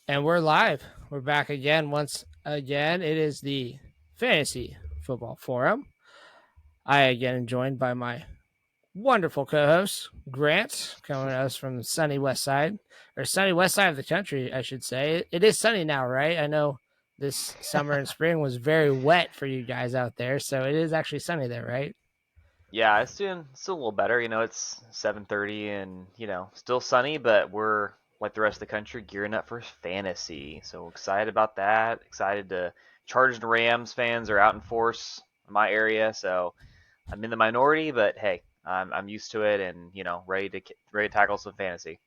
And we're live. We're back again. Once again, it is the Fantasy Football Forum. I again am joined by my wonderful co-host, Grant, coming to us from the sunny west side, or sunny west side of the country, I should say. It is sunny now, right? I know this summer and spring was very wet for you guys out there, so it is actually sunny there, right? Yeah, it's doing still a little better. It's 7:30 and, still sunny, but we're like the rest of the country gearing up for fantasy. So excited about that. Excited to Chargers and Rams fans are out in force in my area, so I'm in the minority, but hey, I'm used to it and, ready to tackle some fantasy.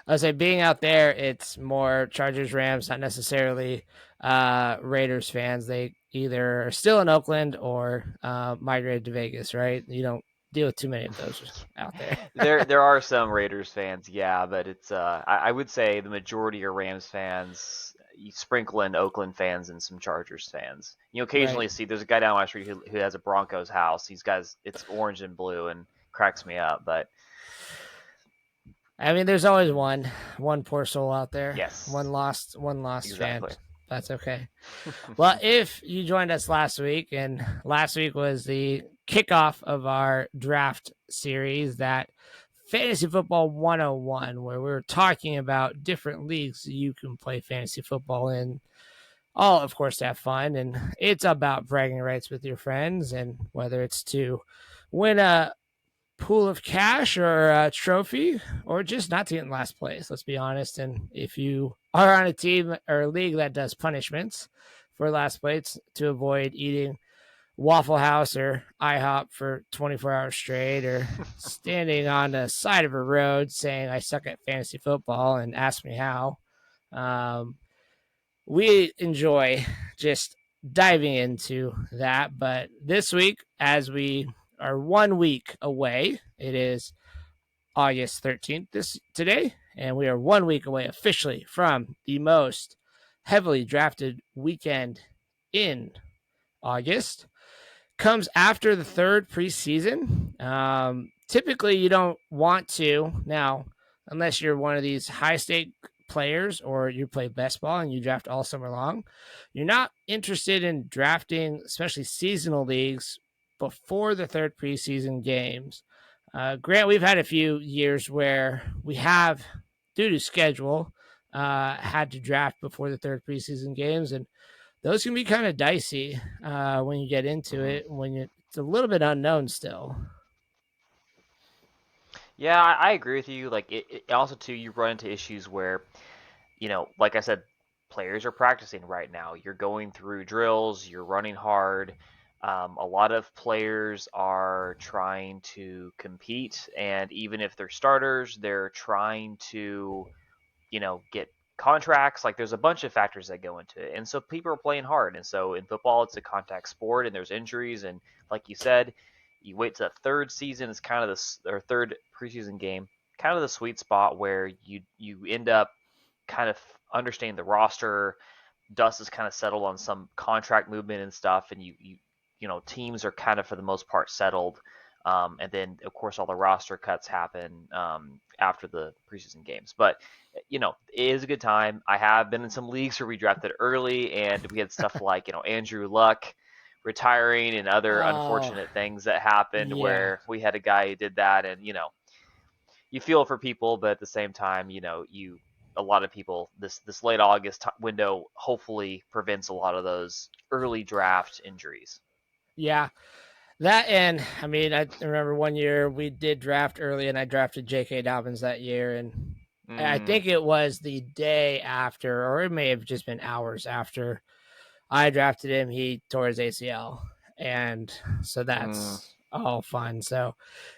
I would say being out there, it's more Chargers, Rams, not necessarily Raiders fans. They either are still in Oakland or migrated to Vegas, right? You don't deal with too many of those out there. There are some Raiders fans, yeah, but it's I would say the majority are Rams fans. You sprinkle in Oakland fans and some Chargers fans. You Right. occasionally see there's a guy down my street who has a Broncos house. These guys, it's orange and blue and cracks me up. But I mean, there's always one poor soul out there, yes, one lost fan. exactly. That's okay. Well, if you joined us last week, and last week was the kickoff of our draft series, that Fantasy Football 101, where we were talking about different leagues you can play fantasy football in, all, of course, to have fun. And it's about bragging rights with your friends, and whether it's to win a pool of cash or a trophy or just not to get in last place, let's be honest. And if you are on a team or a league that does punishments for last place to avoid eating Waffle House or IHOP for 24 hours straight, or standing on the side of a road saying I suck at fantasy football and ask me how, um, we enjoy just diving into that. But this week, as we are 1 week away, it is August 13th today, and we are 1 week away officially from the most heavily drafted weekend in August. Comes after the third preseason. Typically, you don't want to now, unless you're one of these high stake players or you play best ball and you draft all summer long. You're not interested in drafting, especially seasonal leagues, before the third preseason games. Grant, we've had a few years where we have, due to schedule, had to draft before the third preseason games, and those can be kind of dicey when you get into Hmm. it. It's a little bit unknown still. Yeah, I agree with you. Like it also too, you run into issues where like I said, players are practicing right now. You're going through drills, you're running hard. A lot of players are trying to compete, and even if they're starters, they're trying to, get contracts. Like there's a bunch of factors that go into it, and so people are playing hard. And so in football, it's a contact sport, and there's injuries, and like you said, you wait to the third season is kind of the or third preseason game, kind of the sweet spot where you end up kind of understanding the roster. Dust is kind of settled on some contract movement and stuff, and teams are kind of for the most part settled. And then of course all the roster cuts happen after the preseason games. But it is a good time. I have been in some leagues where we drafted early, and we had stuff like Andrew Luck retiring and other Oh, unfortunate things that happened yeah. where we had a guy who did that, and you feel for people, but at the same time, a lot of people this late August window hopefully prevents a lot of those early draft injuries. Yeah. That, and I mean, I remember one year we did draft early and I drafted J.K. Dobbins that year. And I Mm, think it was the day after, or it may have just been hours after I drafted him, he tore his ACL. And so mm, that's all fun. So,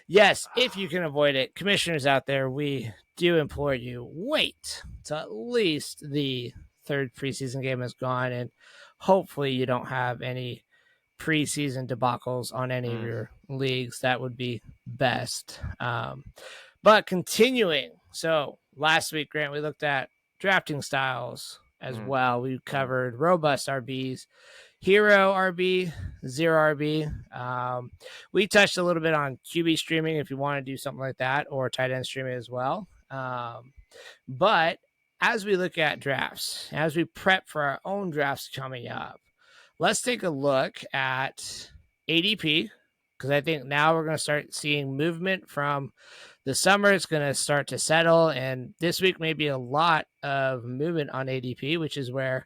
yes, if you can avoid it, commissioners out there, we do implore you, wait till at least the third preseason game is gone. And hopefully you don't have any preseason debacles on any of mm, your leagues. That would be best. But continuing, so last week, Grant, we looked at drafting styles as mm, well. We mm. covered robust RBs, hero RB, zero RB. We touched a little bit on QB streaming if you want to do something like that, or tight end streaming as well. But as we look at drafts, as we prep for our own drafts coming up, let's take a look at ADP, because I think now we're going to start seeing movement from the summer. It's going to start to settle, and this week may be a lot of movement on ADP, which is where,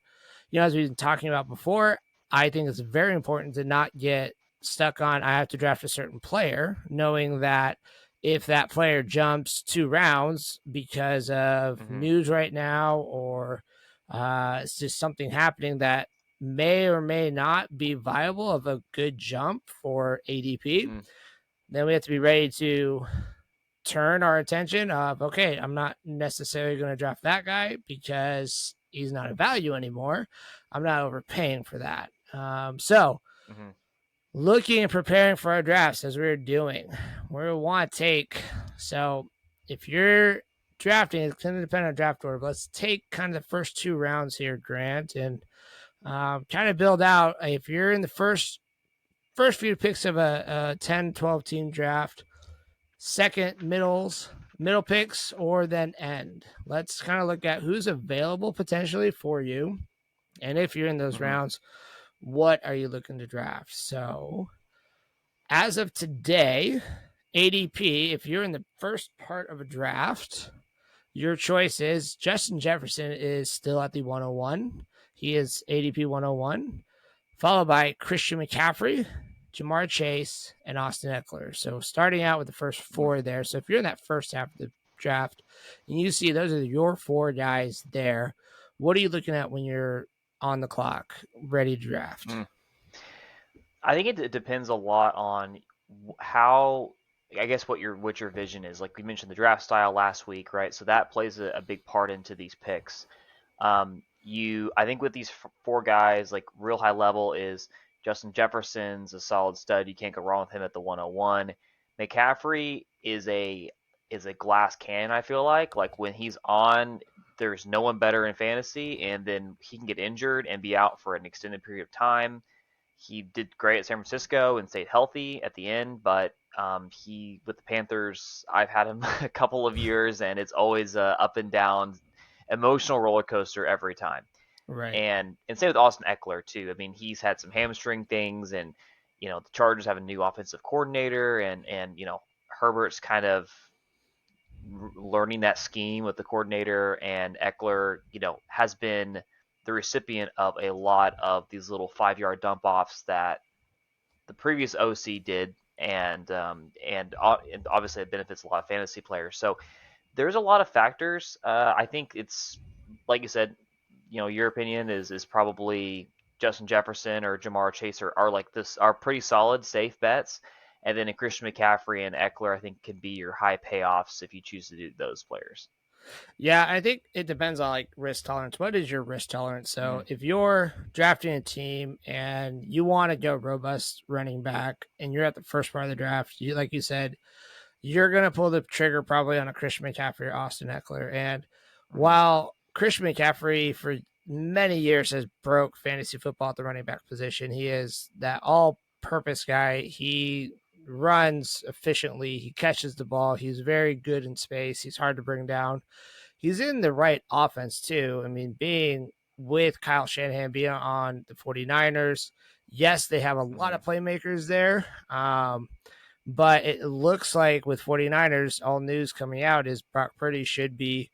as we've been talking about before, I think it's very important to not get stuck on I have to draft a certain player, knowing that if that player jumps 2 rounds because of news right now, or it's just something happening that may or may not be viable of a good jump for ADP, then we have to be ready to turn our attention of, okay, I'm not necessarily going to draft that guy because he's not a value anymore. I'm not overpaying for that. So looking and preparing for our drafts as we're doing, we want to take, so if you're drafting, it's going to depend on draft order, but let's take kind of the first 2 rounds here, Grant, and kind of build out. If you're in the first few picks of a 10, 12 team draft, second middle picks, or then end. Let's kind of look at who's available potentially for you. And if you're in those rounds, what are you looking to draft? So as of today, ADP, if you're in the first part of a draft, your choice is Justin Jefferson is still at the 101. He is ADP 101, followed by Christian McCaffrey, Jamar Chase, and Austin Eckler. So starting out with the first 4 there. So if you're in that first half of the draft and you see those are your 4 guys there, what are you looking at when you're on the clock, ready to draft? I think it depends a lot on how, I guess, what your vision is. Like we mentioned the draft style last week, right? So that plays a big part into these picks. I think with these 4 guys, like real high level is Justin Jefferson's a solid stud. You can't go wrong with him at the 101. McCaffrey is a glass cannon. I feel like when he's on, there's no one better in fantasy, and then he can get injured and be out for an extended period of time. He did great at San Francisco and stayed healthy at the end, but he with the Panthers, I've had him a couple of years, and it's always a up and down, emotional roller coaster every time. Right. And same with Austin Eckler too. I mean, he's had some hamstring things, and the Chargers have a new offensive coordinator, and Herbert's kind of learning that scheme with the coordinator, and Eckler, has been the recipient of a lot of these little 5-yard dump offs that the previous OC did, and obviously it benefits a lot of fantasy players. So there's a lot of factors. I think it's like you said, your opinion is probably Justin Jefferson or Jamar Chase are pretty solid, safe bets. And then a Christian McCaffrey and Eckler, I think, can be your high payoffs if you choose to do those players. Yeah, I think it depends on risk tolerance. What is your risk tolerance? So if you're drafting a team and you want to go robust running back and you're at the first part of the draft, like you said, you're going to pull the trigger probably on a Christian McCaffrey or Austin Eckler. And while Christian McCaffrey for many years has broke fantasy football at the running back position, he is that all-purpose guy. He runs efficiently. He catches the ball. He's very good in space. He's hard to bring down. He's in the right offense too. I mean, being with Kyle Shanahan, being on the 49ers, yes, they have a lot of playmakers there. But it looks like with 49ers, all news coming out is Brock Purdy should be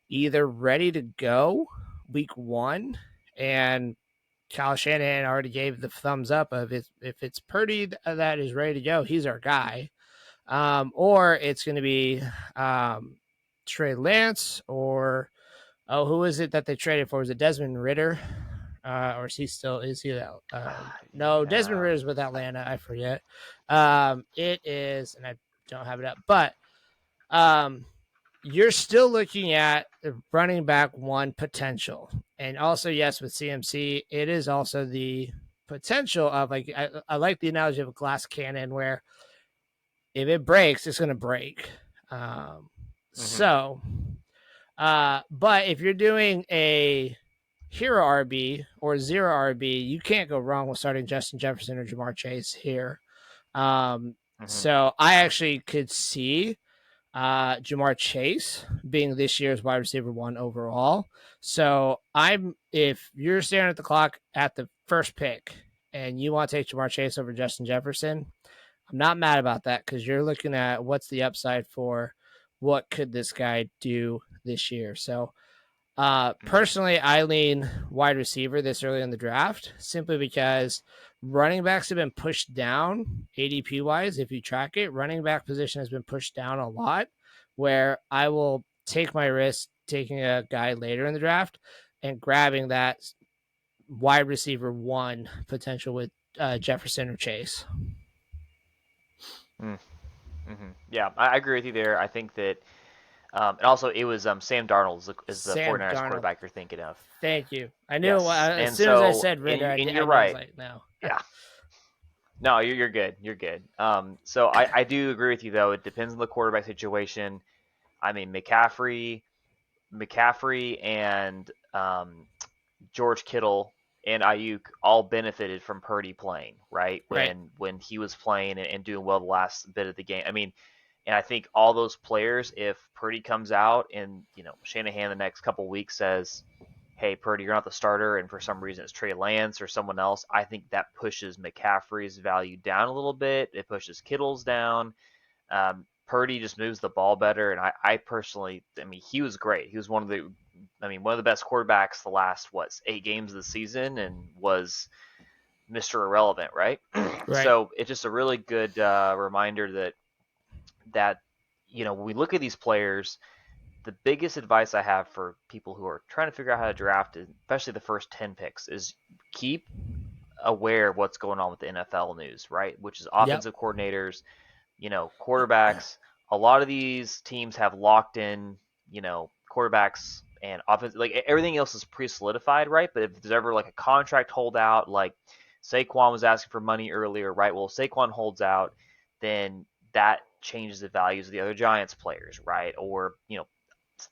either ready to go week 1, and Kyle Shanahan already gave the thumbs up of if it's Purdy that is ready to go, he's our guy. Or it's going to be Trey Lance, or who is it that they traded for? Was it Desmond Ridder? Or is he that? No, Desmond Ridder's with Atlanta. I forget. It is, and I don't have it up, but you're still looking at the running back 1 potential. And also, yes, with CMC, it is also the potential of I like the analogy of a glass cannon where if it breaks, it's going to break. So, but if you're doing a hero RB or zero RB, you can't go wrong with starting Justin Jefferson or Jamar Chase here. So I actually could see Jamar Chase being this year's wide receiver 1 overall. So if you're staring at the clock at the first pick and you want to take Jamar Chase over Justin Jefferson, I'm not mad about that because you're looking at what's the upside for what could this guy do this year. So personally, I lean wide receiver this early in the draft simply because running backs have been pushed down ADP wise. If you track it, running back position has been pushed down a lot, where I will take my risk taking a guy later in the draft and grabbing that wide receiver 1 potential with Jefferson or Chase. Mm-hmm. Yeah, I agree with you there. I think that, and also it was Sam Darnold is the Sam 49ers Darnold. quarterback you're thinking of. Thank you. I knew Yes, as and soon as I so said Ritter, and I you're know I was right. like, no. Yeah. No, you're good. You're good. So I do agree with you though. It depends on the quarterback situation. I mean, McCaffrey and George Kittle and Ayuk all benefited from Purdy playing, right? Right. When he was playing and doing well the last bit of the game. I mean, and I think all those players, if Purdy comes out and Shanahan the next couple of weeks says, "Hey, Purdy, you're not the starter," and for some reason it's Trey Lance or someone else, I think that pushes McCaffrey's value down a little bit. It pushes Kittle's down. Purdy just moves the ball better, and I personally, I mean, he was great. He was one of the best quarterbacks the last 8 games of the season, and was Mr. Irrelevant, right? Right. So it's just a really good reminder that when we look at these players, the biggest advice I have for people who are trying to figure out how to draft, especially the first 10 picks, is keep aware of what's going on with the NFL news, right? Which is Yep. offensive coordinators, quarterbacks. A lot of these teams have locked in, quarterbacks and offense. Like everything else is pre-solidified, right? But if there's ever like a contract holdout, like Saquon was asking for money earlier, right? Well, if Saquon holds out, then that changes the values of the other Giants players, right? Or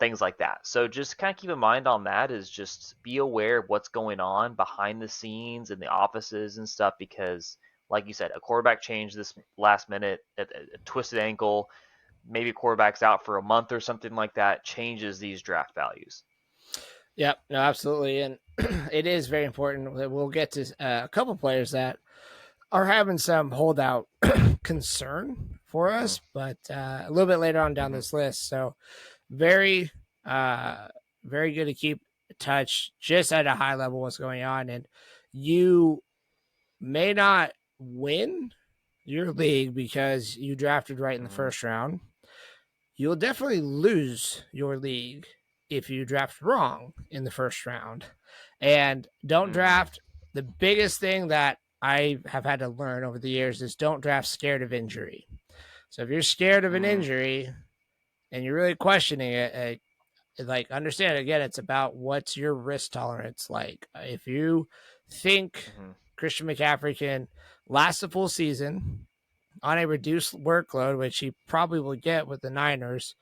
things like that. So just kind of keep in mind on that, is just be aware of what's going on behind the scenes in the offices and stuff, because like you said, a quarterback change this last minute, a twisted ankle, maybe a quarterback's out for a month or something like that, changes these draft values. Yep. No, absolutely. And it is very important that we'll get to a couple players that are having some holdout concern for us, but a little bit later on down this list. So very, very good to keep touch just at a high level what's going on. And you may not win your league because you drafted right in the first round. You'll definitely lose your league if you draft wrong in the first round. And don't draft. The biggest thing that I have had to learn over the years is don't draft scared of injury. So if you're scared of an injury and you're really questioning it, like understand again, it's about what's your risk tolerance like. If you think Christian McCaffrey can last a full season on a reduced workload, which he probably will get with the Niners,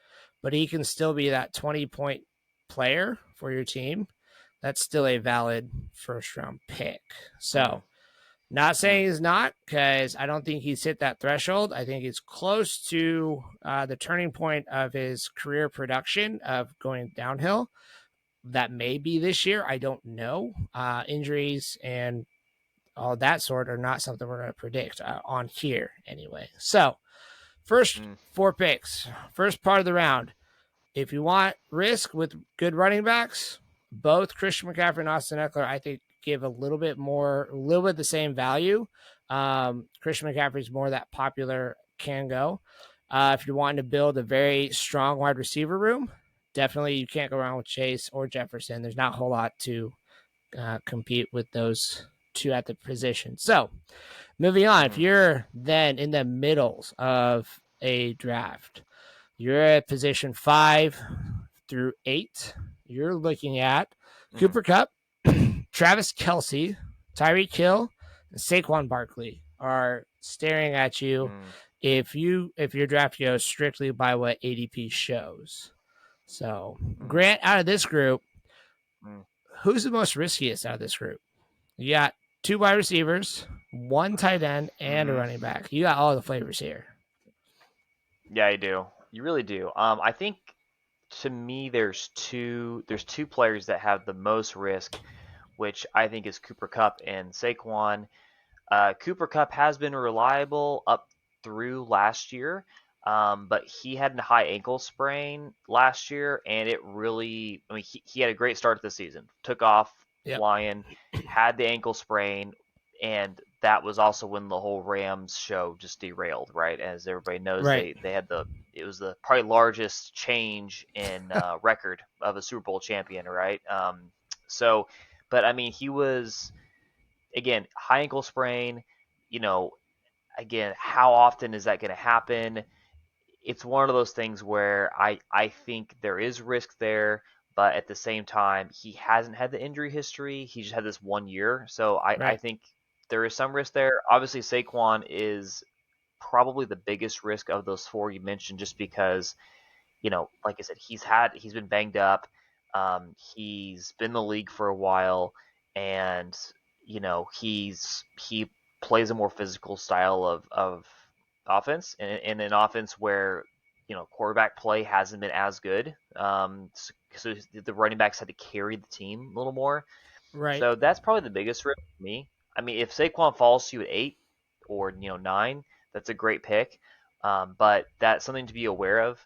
but he can still be that 20-point player for your team, that's still a valid first round pick. So, not saying he's not, because I don't think he's hit that threshold. I think he's close to the turning point of his career production of going downhill. That may be this year. I don't know. Injuries and all that sort are not something we're going to predict on here anyway. So, first 4 picks, first part of the round. If you want risk with good running backs, both Christian McCaffrey and Austin Eckler, I think, give a little bit the same value. Christian McCaffrey is more that popular can go. If you're wanting to build a very strong wide receiver room, definitely you can't go wrong with Chase or Jefferson. There's not a whole lot to compete with those two at the position. So moving on, if you're then in the middle of a draft, you're at position 5 through 8. You're looking at Cooper Kupp, Travis Kelce, Tyreek Hill, and Saquon Barkley are staring at you if your draft goes strictly by what ADP shows. So, Grant, out of this group, who's the most riskiest out of this group? You got 2 wide receivers, 1 tight end, and a running back. You got all the flavors here. Yeah, I do. You really do. I think to me there's two players that have the most risk, which I think is Cooper Cup and Saquon. Cooper Cup has been reliable up through last year, but he had a high ankle sprain last year, and it really, I mean, he had a great start to the season, took off Yep. flying, had the ankle sprain, and that was also when the whole Rams show just derailed, right? As everybody knows, Right. they had it was the probably largest change in record of a Super Bowl champion, right? So, but I mean, he was again, high ankle sprain, you know, again, how often is that going to happen? It's one of those things where I think there is risk there, but at the same time, he hasn't had the injury history. He just had this 1 year. So I Right. think there is some risk there. Obviously, Saquon is probably the biggest risk of those four you mentioned, just because like I said, he's been banged up. He's been in the league for a while, and he plays a more physical style of offense, and in an offense where quarterback play hasn't been as good. So the running backs had to carry the team a little more. Right. So that's probably the biggest risk for me. I mean, if Saquon falls to you at 8 or 9, that's a great pick. But that's something to be aware of.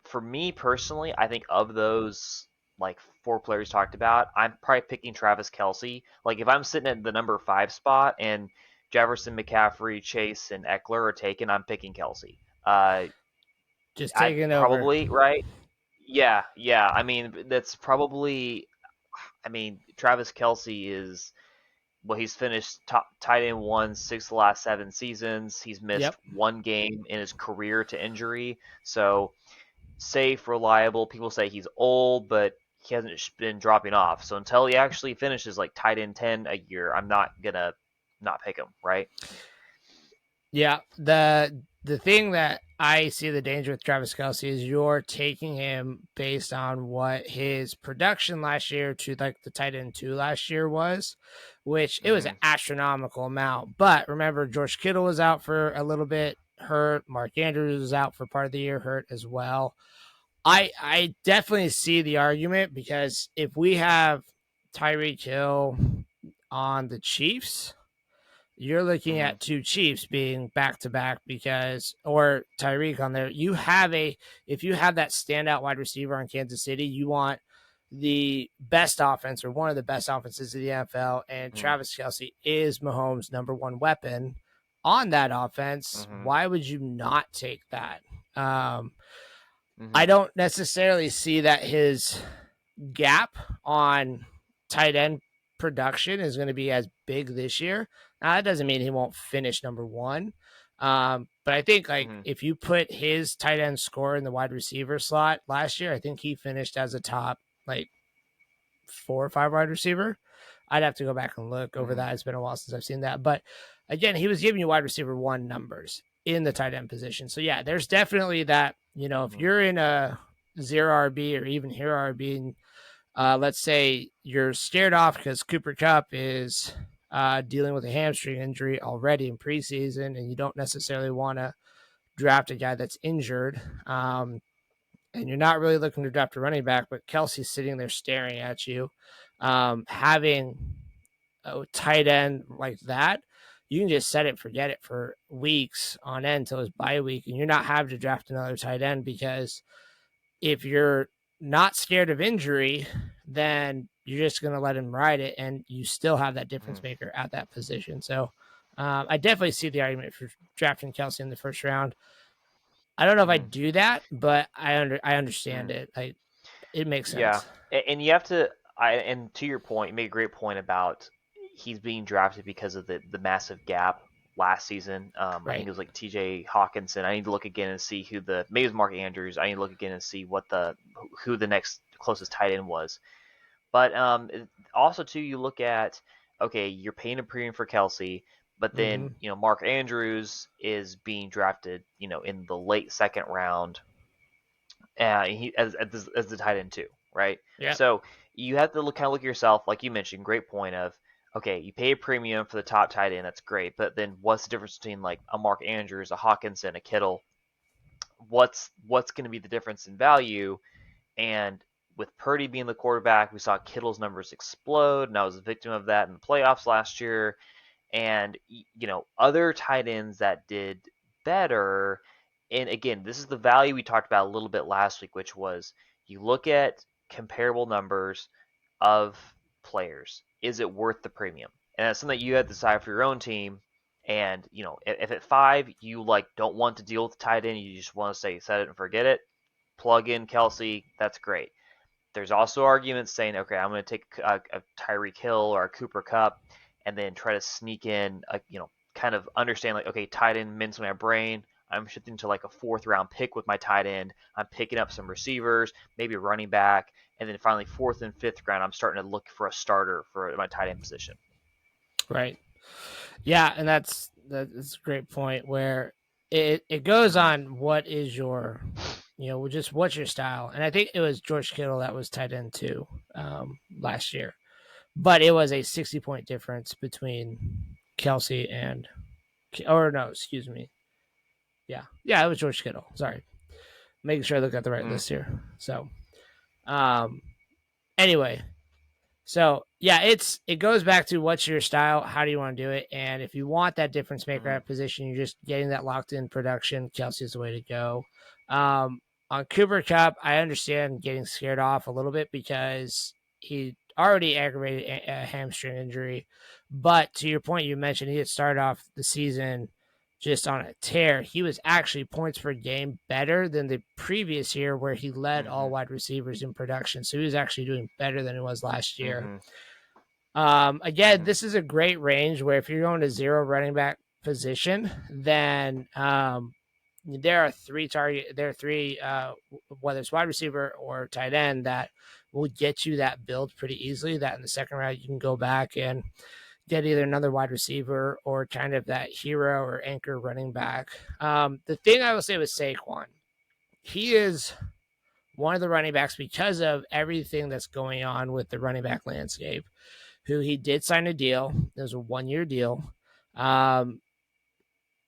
For me personally, I think of those like four players talked about, I'm probably picking Travis Kelsey. Like if I'm sitting at the number 5 spot and Jefferson, McCaffrey, Chase, and Eckler are taken, I'm picking Kelsey. Just I taking over. probably right. Yeah, yeah. I mean, that's probably. I mean, Travis Kelsey is he's finished top tight end one 6 of the last 7 seasons. He's missed Yep. one game in his career to injury. So safe, reliable. People say he's old, but he hasn't been dropping off. So until he actually finishes like tight end 10 a year, I'm not gonna not pick him, right? Yeah. The thing that I see the danger with Travis Kelsey is you're taking him based on what his production last year to like the tight end 2 last year was, which it was an Mm-hmm. astronomical amount. But remember, George Kittle was out for a little bit hurt. Mark Andrews was out for part of the year hurt as well. I definitely see the argument because if we have Tyreek Hill on the Chiefs, you're looking Mm-hmm. at two Chiefs being back to back because, or Tyreek on there. If you have that standout wide receiver on Kansas City, you want the best offense or one of the best offenses in the NFL, and Travis Kelsey is Mahomes' number one weapon on that offense. Mm-hmm. Why would you not take that? Um, I Mm-hmm. don't necessarily see that his gap on tight end production is going to be as big this year. Now that doesn't mean he won't finish number one. But I think like Mm-hmm. if you put his tight end score in the wide receiver slot last year, I think he finished as a top like 4 or 5 wide receiver. I'd have to go back and look over Mm-hmm. that. It's been a while since I've seen that. But again, he was giving you wide receiver one numbers in the tight end position. So yeah, there's definitely that, if Mm-hmm. you're in a zero RB or even hero RB and let's say you're scared off because Cooper Cup is dealing with a hamstring injury already in preseason, and you don't necessarily want to draft a guy that's injured. And you're not really looking to draft a running back, but Kelsey's sitting there staring at you. Having a tight end like that, you can just set it, forget it for weeks on end until his bye week, and you're not having to draft another tight end because if you're not scared of injury, then you're just going to let him ride it, and you still have that difference maker at that position. So I definitely see the argument for drafting Kelsey in the first round. I don't know if I Mm-hmm. do that, but I understand Mm-hmm. it. It makes Yeah, sense. and you have to. And to your point, you made a great point about he's being drafted because of the massive gap last season. I think Right. it was like T.J. Hawkinson. I need to look again and see who the maybe it was Mark Andrews. I need to look again and see what who the next closest tight end was. But also too, you look at okay, you're paying a premium for Kelsey, but Mm-hmm. then Mark Andrews is being drafted in the late second round he as the tight end too, right? Yep. So you have to look at yourself, like you mentioned, great point of okay, you pay a premium for the top tight end, that's great, but then what's the difference between like a Mark Andrews, a Hawkinson, a Kittle? what's going to be the difference in value. And with Purdy being the quarterback, we saw Kittle's numbers explode, and I was a victim of that in the playoffs last year. And other tight ends that did better. And again, this is the value we talked about a little bit last week, which was you look at comparable numbers of players. Is it worth the premium? And that's something that you had to decide for your own team. And if at 5 you don't want to deal with tight end, you just want to say set it and forget it. Plug in Kelsey, that's great. There's also arguments saying, okay, I'm going to take a Tyreek Hill or a Cooper Kupp and then try to sneak in, kind of understand okay, tight end mints my brain. I'm shifting to a 4th-round pick with my tight end. I'm picking up some receivers, maybe a running back, and then finally 4th and 5th round, I'm starting to look for a starter for my tight end position. Right. Yeah, and that's a great point where it goes on what is your just what's your style. And I think it was George Kittle that was tight end too last year. But it was a 60-point difference between Kelsey and excuse me. Yeah, it was George Kittle. Sorry, making sure I look at the right list here. So, anyway, so yeah, it goes back to what's your style, how do you want to do it, and if you want that difference maker at position, you're just getting that locked in production. Kelsey's the way to go. On Cooper Kupp, I understand getting scared off a little bit because he already aggravated a hamstring injury, but to your point, you mentioned he had started off the season just on a tear. He was actually points per game better than the previous year where he led all wide receivers in production. So he was actually doing better than it was last year. Again, this is a great range where if you're going to 0 running back position, then there are three whether it's wide receiver or tight end that will get you that build pretty easily. That in the second round, you can go back and get either another wide receiver or kind of that hero or anchor running back. The thing I will say with Saquon, he is one of the running backs because of everything that's going on with the running back landscape, who he did sign a deal. It was a 1-year deal.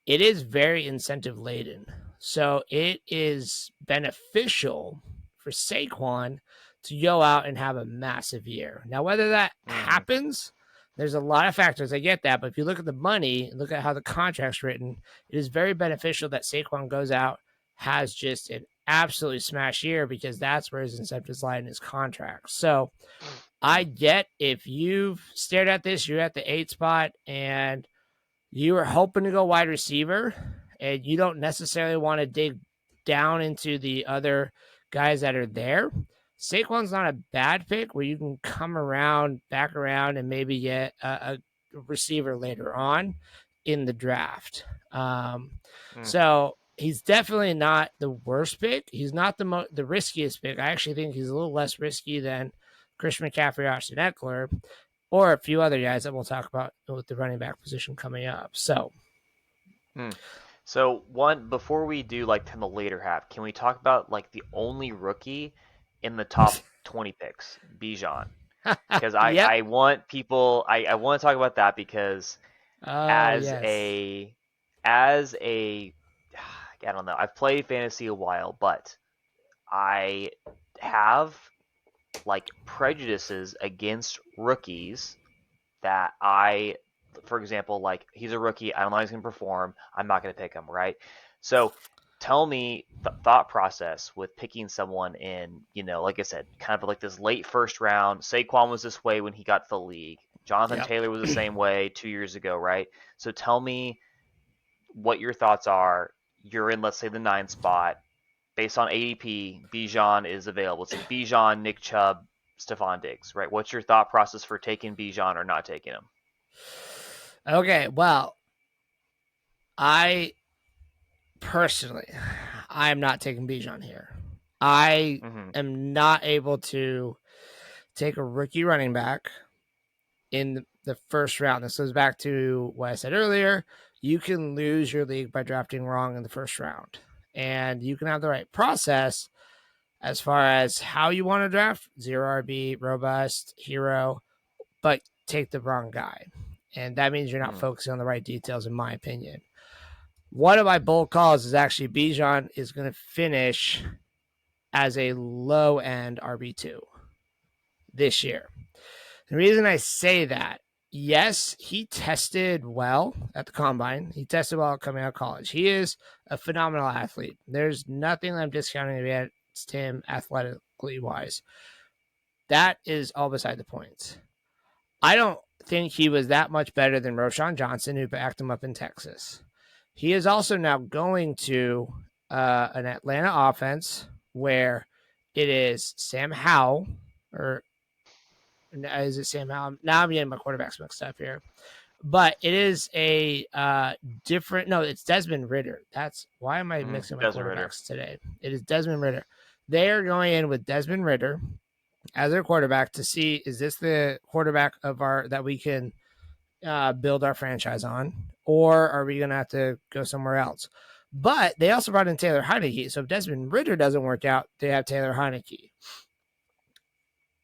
It is very incentive laden. So it is beneficial for Saquon to go out and have a massive year. Now, whether that happens, there's a lot of factors. I get that. But if you look at the money, look at how the contract's written, it is very beneficial that Saquon goes out, has just an absolutely smash year because that's where his incentives lie in his contract. So I get if you've stared at this, you're at the 8 spot and you are hoping to go wide receiver and you don't necessarily want to dig down into the other guys that are there. Saquon's not a bad pick where you can come back around and maybe get a receiver later on in the draft. So he's definitely not the worst pick. He's not the riskiest pick. I actually think he's a little less risky than Christian McCaffrey, Austin Eckler, or a few other guys that we'll talk about with the running back position coming up. So, before we do in the later half, can we talk about the only rookie in the top 20 picks, Bijan? Because I want people, I want to talk about that because as a, I don't know, I've played fantasy a while, but I have prejudices against rookies that for example, he's a rookie, I don't know how he's going to perform, I'm not going to pick him, right? So tell me the thought process with picking someone in, like I said, kind of this late first round. Saquon was this way when he got to the league. Jonathan Taylor was the same way 2 years ago, right? So tell me what your thoughts are. You're in, let's say, the 9 spot. Based on ADP, Bijan is available. It's Bijan, Nick Chubb, Stephon Diggs, right? What's your thought process for taking Bijan or not taking him? Okay, well, I am not taking Bijan here. I am not able to take a rookie running back in the first round. This goes back to what I said earlier. You can lose your league by drafting wrong in the first round. And you can have the right process as far as how you want to draft, 0 RB, robust, hero, but take the wrong guy. And that means you're not focusing on the right details, in my opinion. One of my bold calls is actually Bijan is going to finish as a low end RB2 this year. The reason I say that, yes, he tested well at the combine. He tested well coming out of college. He is a phenomenal athlete. There's nothing I'm discounting against him athletically wise. That is all beside the point. I don't think he was that much better than Roshan Johnson, who backed him up in Texas. He is also now going to an Atlanta offense where it is Sam Howell, or is it Sam Howell? Now I'm getting my quarterbacks mixed up here. But it is a different. No, it's Desmond Ritter. That's why am I mixing my Desmond Ritter. quarterbacks today? It is Desmond Ritter. They are going in with Desmond Ritter as their quarterback to see, is this the quarterback of our that we can build our franchise on, or are we going to have to go somewhere else? But they also brought in Taylor Heineke. So if Desmond Ritter doesn't work out, they have Taylor Heineke.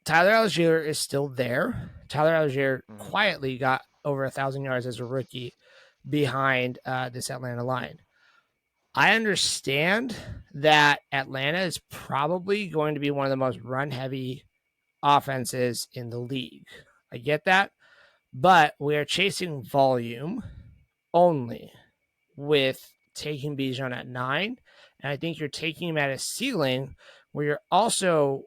Tyler Algier is still there. Tyler Algier quietly got over 1,000 yards as a rookie behind this Atlanta line. I understand that Atlanta is probably going to be one of the most run heavy offenses in the league. I get that. But we are chasing volume only with taking Bijan at 9. And I think you're taking him at a ceiling where you're also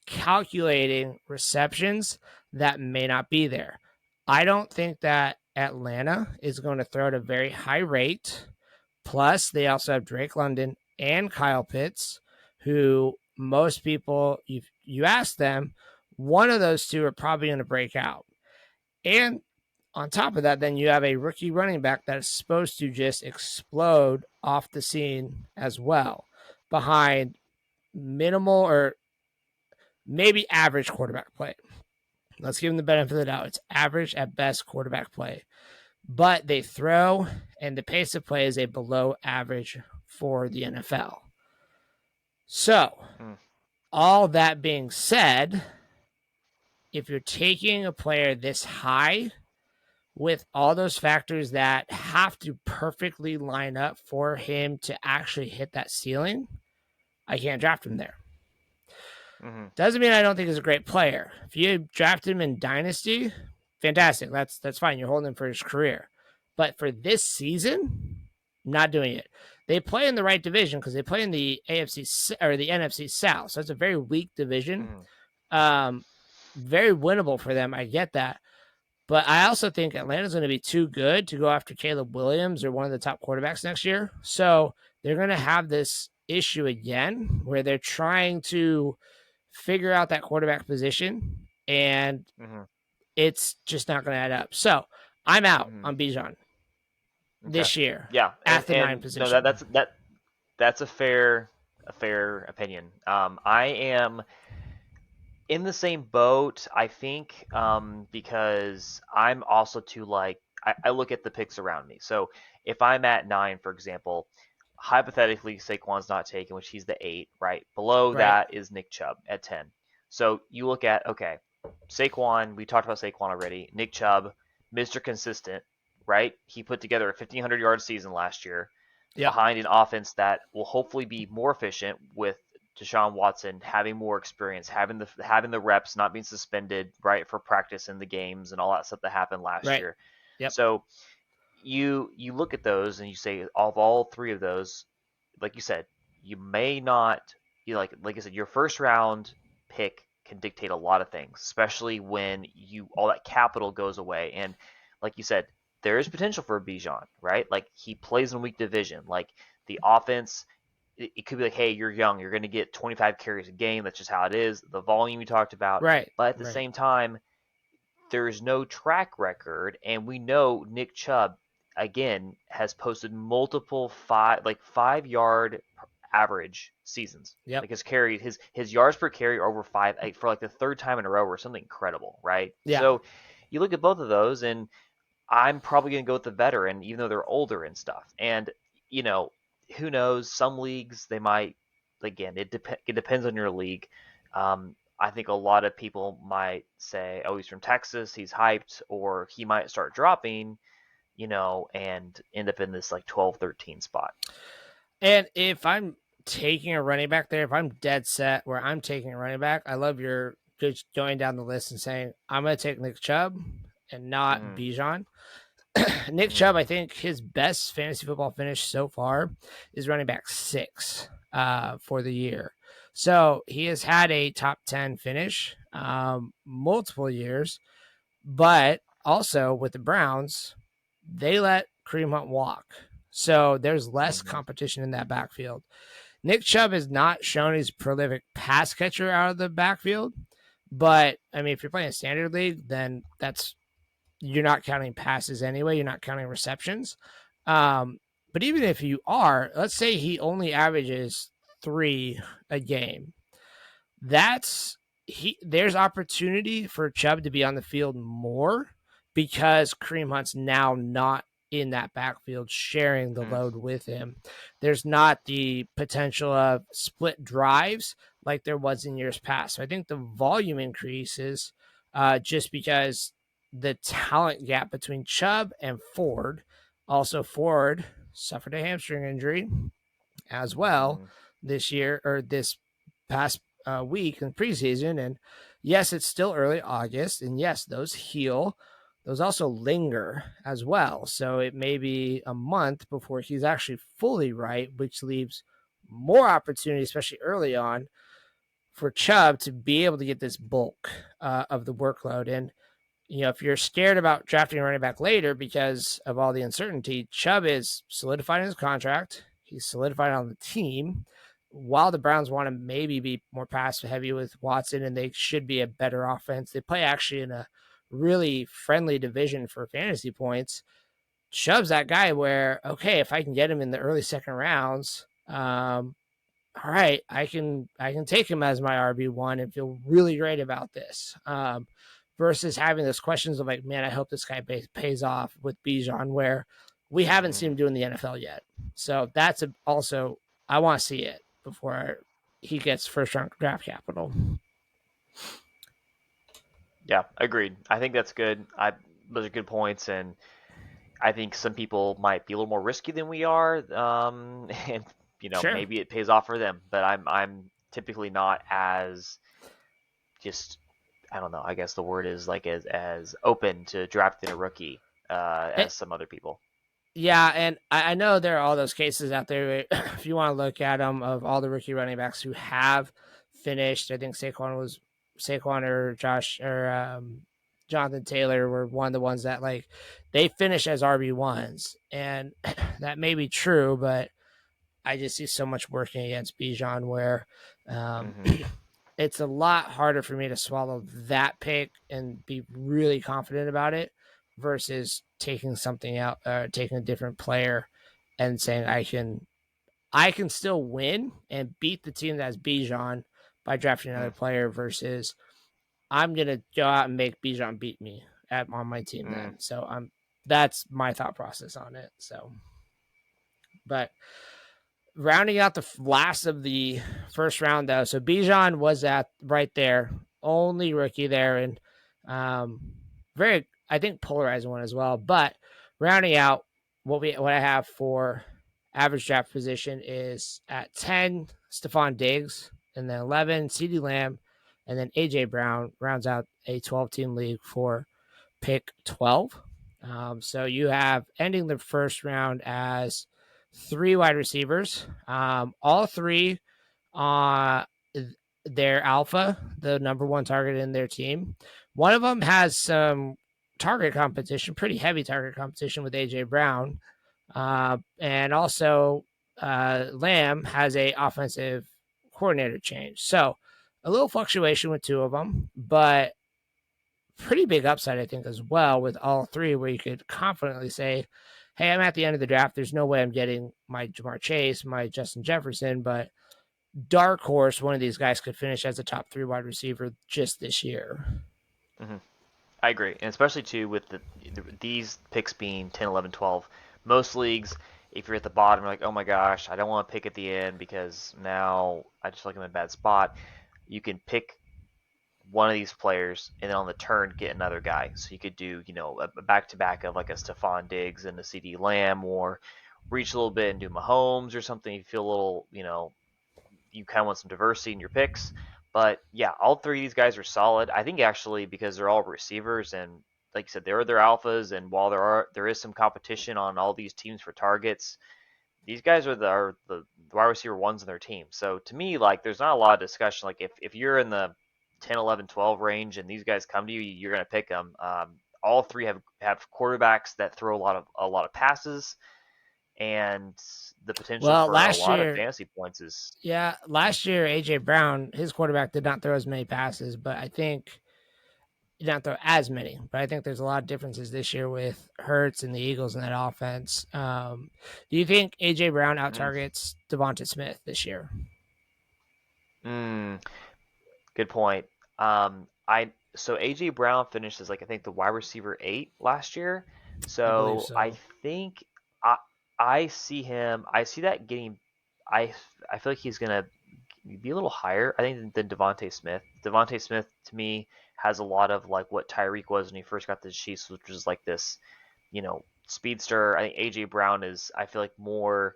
calculating receptions that may not be there. I don't think that Atlanta is going to throw at a very high rate. Plus, they also have Drake London and Kyle Pitts, who most people, you ask them, one of those two are probably going to break out. And on top of that, then you have a rookie running back that is supposed to just explode off the scene as well, behind minimal or maybe average quarterback play. Let's give him the benefit of the doubt. It's average at best quarterback play. But they throw, and the pace of play is a below average for the NFL. So, all that being said, if you're taking a player this high with all those factors that have to perfectly line up for him to actually hit that ceiling, I can't draft him there. Doesn't mean I don't think he's a great player. If you draft him in Dynasty, fantastic. That's fine. You're holding him for his career. But for this season, not doing it. They play in the right division because they play in the AFC or the NFC South. So it's a very weak division. Very winnable for them. I get that. But I also think Atlanta's going to be too good to go after Caleb Williams or one of the top quarterbacks next year. So they're going to have this issue again where they're trying to figure out that quarterback position, and it's just not going to add up. So I'm out on Bijan this year. Yeah, at the 9 position. No, that's a fair opinion. I am in the same boat, I think, because I'm also too like I look at the picks around me. So if I'm at 9, for example, hypothetically Saquon's not taken, which he's the 8, right? Below that is Nick Chubb at 10. So you look at, okay, Saquon, we talked about Saquon already. Nick Chubb, Mr. Consistent, right? He put together a 1,500-yard season last year behind an offense that will hopefully be more efficient with Deshaun Watson having more experience, having the reps, not being suspended, right, for practice in the games and all that stuff that happened last year. So you look at those and you say, of all 3 of those, like you said, you may not, like I said, your first round pick can dictate a lot of things, especially when all that capital goes away. And like you said, there is potential for Bijan, right? Like he plays in a weak division. Like the offense, it could be like, hey, you're young, you're going to get 25 carries a game. That's just how it is. The volume you talked about. But at the same time, there's no track record. And we know Nick Chubb, again, has posted multiple 5-yard average seasons. Like his yards per carry are over 5 for like the 3rd time in a row or something incredible, right? So you look at both of those, and I'm probably going to go with the veteran, even though they're older and stuff. And, who knows? Some leagues, they might, again, it depends on your league. I think a lot of people might say, oh, he's from Texas, he's hyped, or he might start dropping. and end up in this like 12, 13 spot. And if I'm taking a running back there, if I'm dead set where I'm taking a running back, I love your just going down the list and saying, I'm going to take Nick Chubb and not Mm-hmm. Bijan. Nick Mm-hmm. Chubb, I think his best fantasy football finish so far is running back 6 for the year. So he has had a top 10 finish multiple years, but also with the Browns, they let Kareem Hunt walk. So there's less Mm-hmm. competition in that backfield. Nick Chubb has not shown he's a prolific pass catcher out of the backfield, but I mean, if you're playing a standard league, then that's you're not counting passes anyway. You're not counting receptions. Um, but even if you are, let's say he only averages 3 a game, that's there's opportunity for Chubb to be on the field more because Kareem Hunt's now not in that backfield sharing the load with him. There's not the potential of split drives like there was in years past. So I think the volume increases just because the talent gap between Chubb and Ford. Also, Ford suffered a hamstring injury as well Mm-hmm. this year or this past week in preseason. And yes, it's still early August, and yes, those heal. Those also linger as well. So it may be a month before he's actually fully right, which leaves more opportunity, especially early on, for Chubb to be able to get this bulk of the workload. And if you're scared about drafting a running back later because of all the uncertainty, Chubb is solidified in his contract. He's solidified on the team. While the Browns want to maybe be more pass heavy with Watson and they should be a better offense, they play actually in a really friendly division for fantasy points. Chubb's that guy where, okay, if I can get him in the early second rounds, all right, I can take him as my RB1 and feel really great about this. Versus having those questions of like, man, I hope this guy pays off with Bijan, where we haven't Mm-hmm. seen him do in the NFL yet. So that's also I want to see it before he gets first round draft capital. Yeah, agreed. I think that's good. Those are good points, and I think some people might be a little more risky than we are, and Sure. maybe it pays off for them. But I'm typically not as just I don't know. I guess the word is like as open to drafting a rookie It, as some other people. Yeah, and I know there are all those cases out there. If you want to look at them, of all the rookie running backs who have finished, I think Saquon or Josh or Jonathan Taylor were one of the ones that like they finish as RB1s, and that may be true, but I just see so much working against Bijan where Mm-hmm. it's a lot harder for me to swallow that pick and be really confident about it versus taking something out, taking a different player and saying I can still win and beat the team that's Bijan by drafting another player versus I'm gonna go out and make Bijan beat me on my team Mm-hmm. then. So that's my thought process on it. So, but rounding out the last of the first round, though, so Bijan was at right there, only rookie there, and very, I think, polarizing one as well. But rounding out what I have for average draft position is at 10, Stephon Diggs, and then 11, CeeDee Lamb, and then AJ Brown rounds out a 12-team league for pick 12. So you have ending the first round as 3 wide receivers. All 3 uh their alpha, the number 1 target in their team. One of them has some target competition, pretty heavy target competition with AJ Brown. And also Lamb has a offensive coordinator change. So a little fluctuation with 2 of them, but pretty big upside, I think, as well with all 3, where you could confidently say, hey, I'm at the end of the draft. There's no way I'm getting my Jamar Chase, my Justin Jefferson, but dark horse, one of these guys could finish as a top 3 wide receiver just this year. Mm-hmm. I agree, and especially too with these picks being 10, 11, 12. Most leagues, if you're at the bottom, you're like, oh my gosh, I don't want to pick at the end because now I just feel like I'm in a bad spot. You can pick one of these players, and then on the turn get another guy. So you could do, a back to back of like a Stephon Diggs and a CD Lamb, or reach a little bit and do Mahomes or something. You feel a little, you kind of want some diversity in your picks. But yeah, all three of these guys are solid. I think actually because they're all receivers, and like you said, they're their alphas. And while there is some competition on all these teams for targets, these guys are the wide receiver ones in their team. So to me, like, there's not a lot of discussion. Like, if you're in the 10, 11, 12 range and these guys come to you, you're going to pick them. All three have quarterbacks that throw a lot of passes, and the potential Well, for a last lot of year, fantasy points is. yeah, last year AJ Brown, his quarterback did not throw as many passes, but I think he did not throw as many. But I think there's a lot of differences this year with Hurts and the Eagles in that offense. Do you think AJ Brown out Mm, targets Devonta Smith this year? mm, Good point. I so AJ Brown finished as, like, I think the wide receiver 8 last year. I believe So I so. think I I see him. I see that getting. I I feel like he's gonna be a little higher, I think, than Devonte Smith. Devonte Smith to me has a lot of like what Tyreek was when he first got the Chiefs, which was like this, speedster. I think AJ Brown is, I feel like, more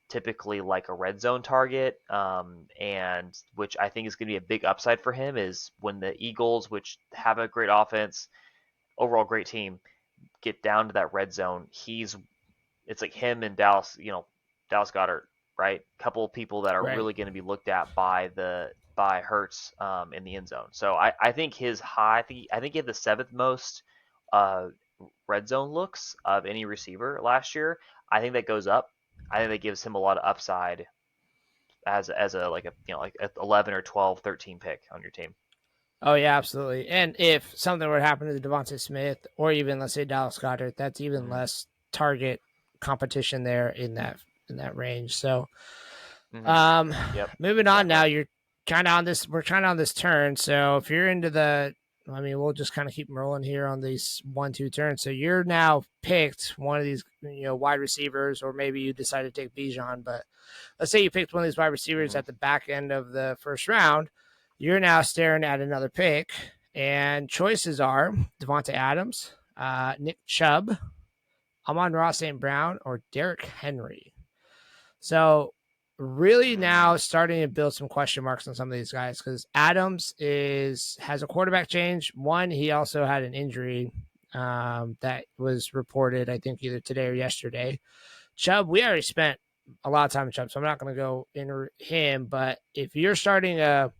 typically like a red zone target, and which I think is going to be a big upside for him is when the Eagles, which have a great offense, overall great team, get down to that red zone. It's like him and Dallas, Dallas Goddard, right? A couple of people that are Right. really going to be looked at by Hertz, in the end zone. So I think his high, I think he had the seventh most uh, red zone looks of any receiver last year. I think that goes up. I think that gives him a lot of upside as a like a like a 11 or 12, 13 pick on your team. Oh yeah, absolutely. And if something were to happen to Devonta Smith or even let's say Dallas Goddard, that's even Mm-hmm. less target competition there in that range. So Mm-hmm. um Yep. moving on now, Definitely. you're kind of on this we're kind of on this turn. So if you're into the I mean, we'll just kind of keep rolling here on these 1-2 turns. So you're now picked one of these, wide receivers, or maybe you decide to take Bijan. But let's say you picked one of these wide receivers Mm-hmm. at the back end of the first round. You're now staring at another pick, and choices are Devonte Adams, Nick Chubb, Amon-Ra St. Brown, or Derrick Henry. So really Mm-hmm. now starting to build some question marks on some of these guys because Adams has a quarterback change. One, he also had an injury that was reported, I think, either today or yesterday. Chubb, we already spent a lot of time with Chubb, so I'm not going to go into him. But if you're starting an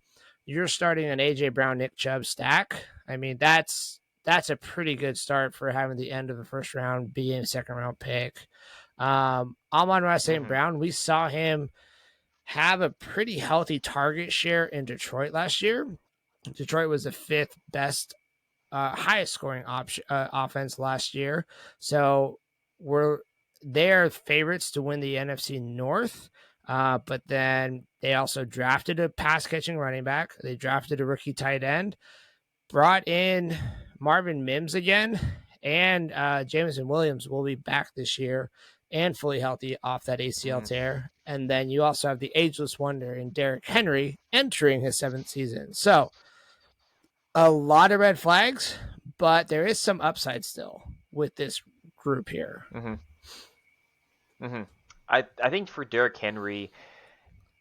AJ Brown, Nick Chubb stack, I mean that's a pretty good start for having the end of the first round be a second round pick. Amon-Ra St. Mm-hmm. Brown, we saw him have a pretty healthy target share in Detroit last year. Detroit was the fifth best, highest scoring offense last year. So we're they're favorites to win the NFC North. But then they also drafted a pass catching running back. They drafted a rookie tight end, brought in Marvin Mims again, and Jameson Williams will be back this year and fully healthy off that ACL Mm-hmm. tear. And then you also have the ageless wonder in Derrick Henry entering his seventh season. So a lot of red flags, but there is some upside still with this group here. Mm-hmm. Mm-hmm. I think for Derrick Henry,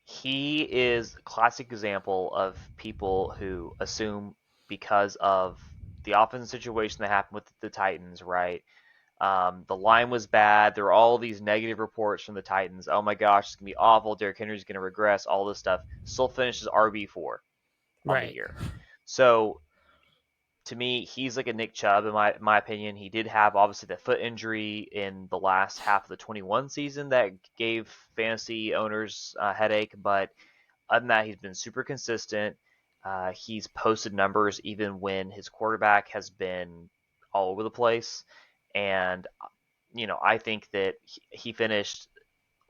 he is a classic example of people who assume because of the offensive situation that happened with the Titans, right? The line was bad. There were all these negative reports from the Titans. Oh my gosh, it's gonna be awful. Derrick Henry's gonna regress. All this stuff. Still finishes RB4 on the Right. year. So to me, he's like a Nick Chubb in my opinion. He did have obviously the foot injury in the last half of the 21 season that gave fantasy owners a headache, but other than that, he's been super consistent. He's posted numbers even when his quarterback has been all over the place, and I think that he finished.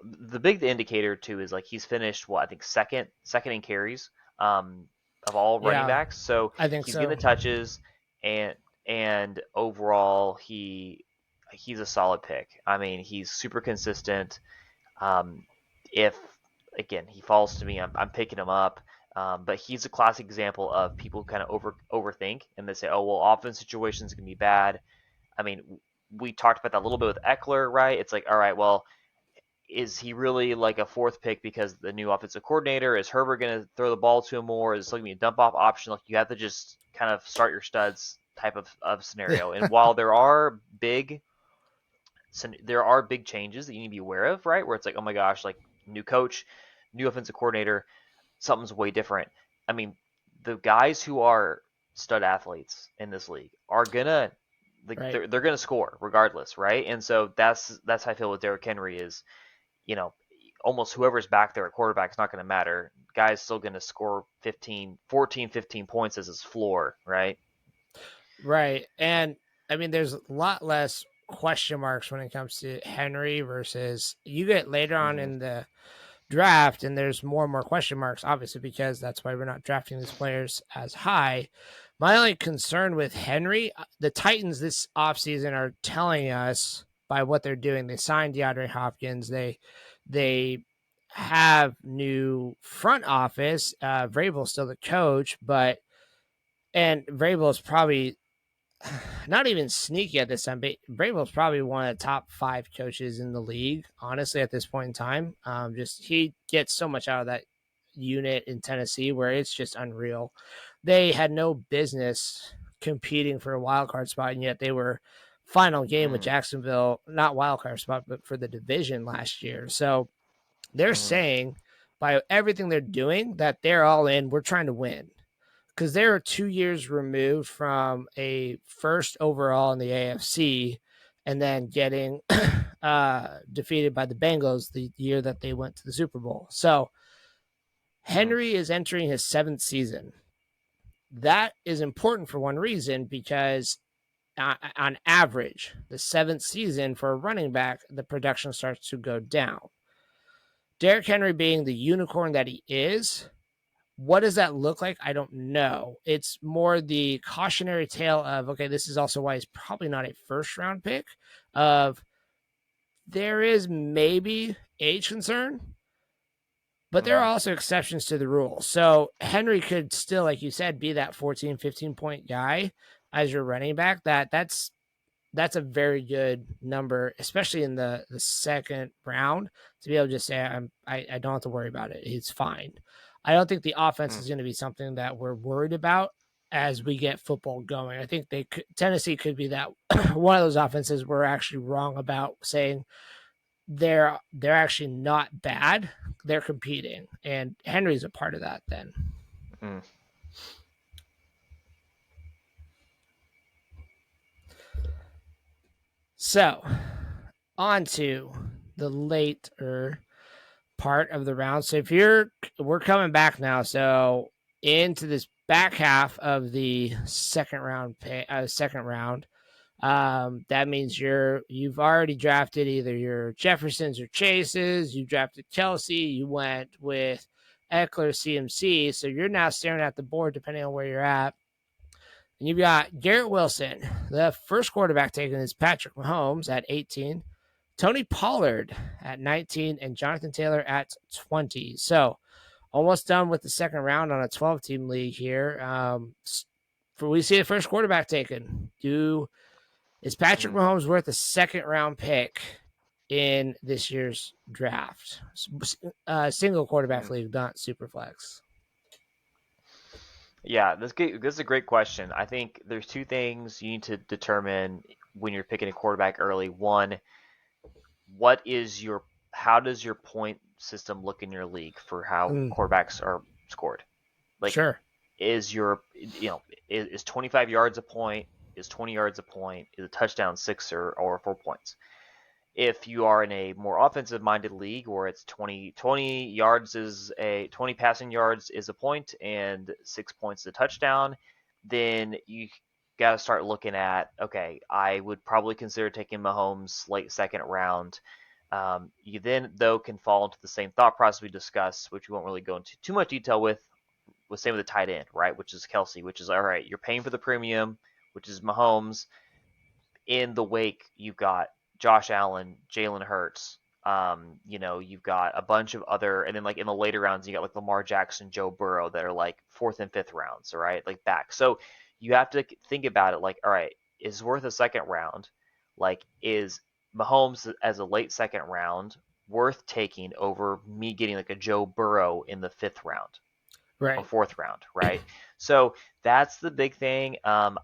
The big indicator too is like he's finished what I think second in carries, of all running Yeah, backs. So I think he's getting the so. touches, and overall he's a solid pick. I mean, he's super consistent. If again he falls to me, I'm picking him up. But he's a classic example of people kind of overthink and they say, oh, well, offense situations can be bad. I mean, we talked about that a little bit with Eckler, right? It's like, all right, well, is he really like a fourth pick because the new offensive coordinator? Is Herbert going to throw the ball to him more? Is it going to be a dump off option? Like you have to just kind of start your studs type of scenario. And while there are big changes that you need to be aware of, right? Where it's like, oh my gosh, like new coach, new offensive coordinator, something's way different. I mean, the guys who are stud athletes in this league are gonna like Right. they're gonna score regardless, right? And so that's how I feel with Derrick Henry is, you know, almost whoever's back there at quarterback is not going to matter. Guy's still going to score 15 points as his floor, right? Right. And I mean, there's a lot less question marks when it comes to Henry versus you get later on Mm-hmm. in the draft and there's more and more question marks, obviously, because that's why we're not drafting these players as high. My only concern with Henry, the Titans this offseason are telling us by what they're doing. They signed DeAndre Hopkins. They have new front office. Vrabel's still the coach, but and Vrabel is probably not even sneaky at this time. But Vrabel's probably one of the top 5 coaches in the league, honestly, at this point in time. Just he gets so much out of that unit in Tennessee where it's just unreal. They had no business competing for a wild card spot, and yet they were final game with Mm-hmm. Jacksonville, not wild card spot, but for the division last year. So they're Mm-hmm. saying by everything they're doing that they're all in. We're trying to win because they're 2 years removed from a first overall in the AFC and then getting defeated by the Bengals the year that they went to the Super Bowl. So Mm-hmm. Henry is entering his 7th season. That is important for one reason because on average, the 7th season for a running back, the production starts to go down. Derrick Henry being the unicorn that he is, what does that look like? I don't know. It's more the cautionary tale of, okay, this is also why he's probably not a first round pick. Of there is maybe age concern, but there are Mm-hmm. also exceptions to the rule. So Henry could still, like you said, be that 14, 15 point guy as your running back. That's a very good number, especially in the second round, to be able to just say I don't have to worry about it. It's fine. I don't think the offense is going to be something that we're worried about as we get football going. I think Tennessee could be that one of those offenses we're actually wrong about saying they're actually not bad. They're competing, and Henry's a part of that. Then Mm-hmm. so on to the later part of the round. So we're coming back now. So into this back half of the second round. That means you've already drafted either your Jeffersons or Chases. You drafted Kelsey. You went with Eckler, CMC. So you're now staring at the board, depending on where you're at. And you've got Garrett Wilson. The first quarterback taken is Patrick Mahomes at 18. Tony Pollard at 19 and Jonathan Taylor at 20. So almost done with the second round on a 12-team league here. We see the first quarterback taken. Is Patrick Mm-hmm. Mahomes worth a second round pick in this year's draft? Single quarterback Mm-hmm. league, not super flex. Yeah, this is a great question. I think there's two things you need to determine when you're picking a quarterback early. One, what is your how does your point system look in your league for how Mm, quarterbacks are scored? Like, sure. is your is 25 yards a point? Is 20 yards a point? Is a touchdown 6 or 4 points? If you are in a more offensive minded league where it's 20 yards is a 20 passing yards is a point and 6 points is a touchdown, then you got to start looking at, okay, I would probably consider taking Mahomes late second round. You then, though, can fall into the same thought process we discussed, which we won't really go into too much detail with same with the tight end, right? Which is Kelsey, which is all right. You're paying for the premium, which is Mahomes. In the wake, you've got Josh Allen, Jalen Hurts. You've got a bunch of other, and then like in the later rounds, you got like Lamar Jackson, Joe Burrow that are like fourth and fifth rounds, right? Like back. So you have to think about it like, all right, is worth a second round? Like, is Mahomes as a late second round worth taking over me getting like a Joe Burrow in the fifth round or Right. fourth round, right? So that's the big thing. I've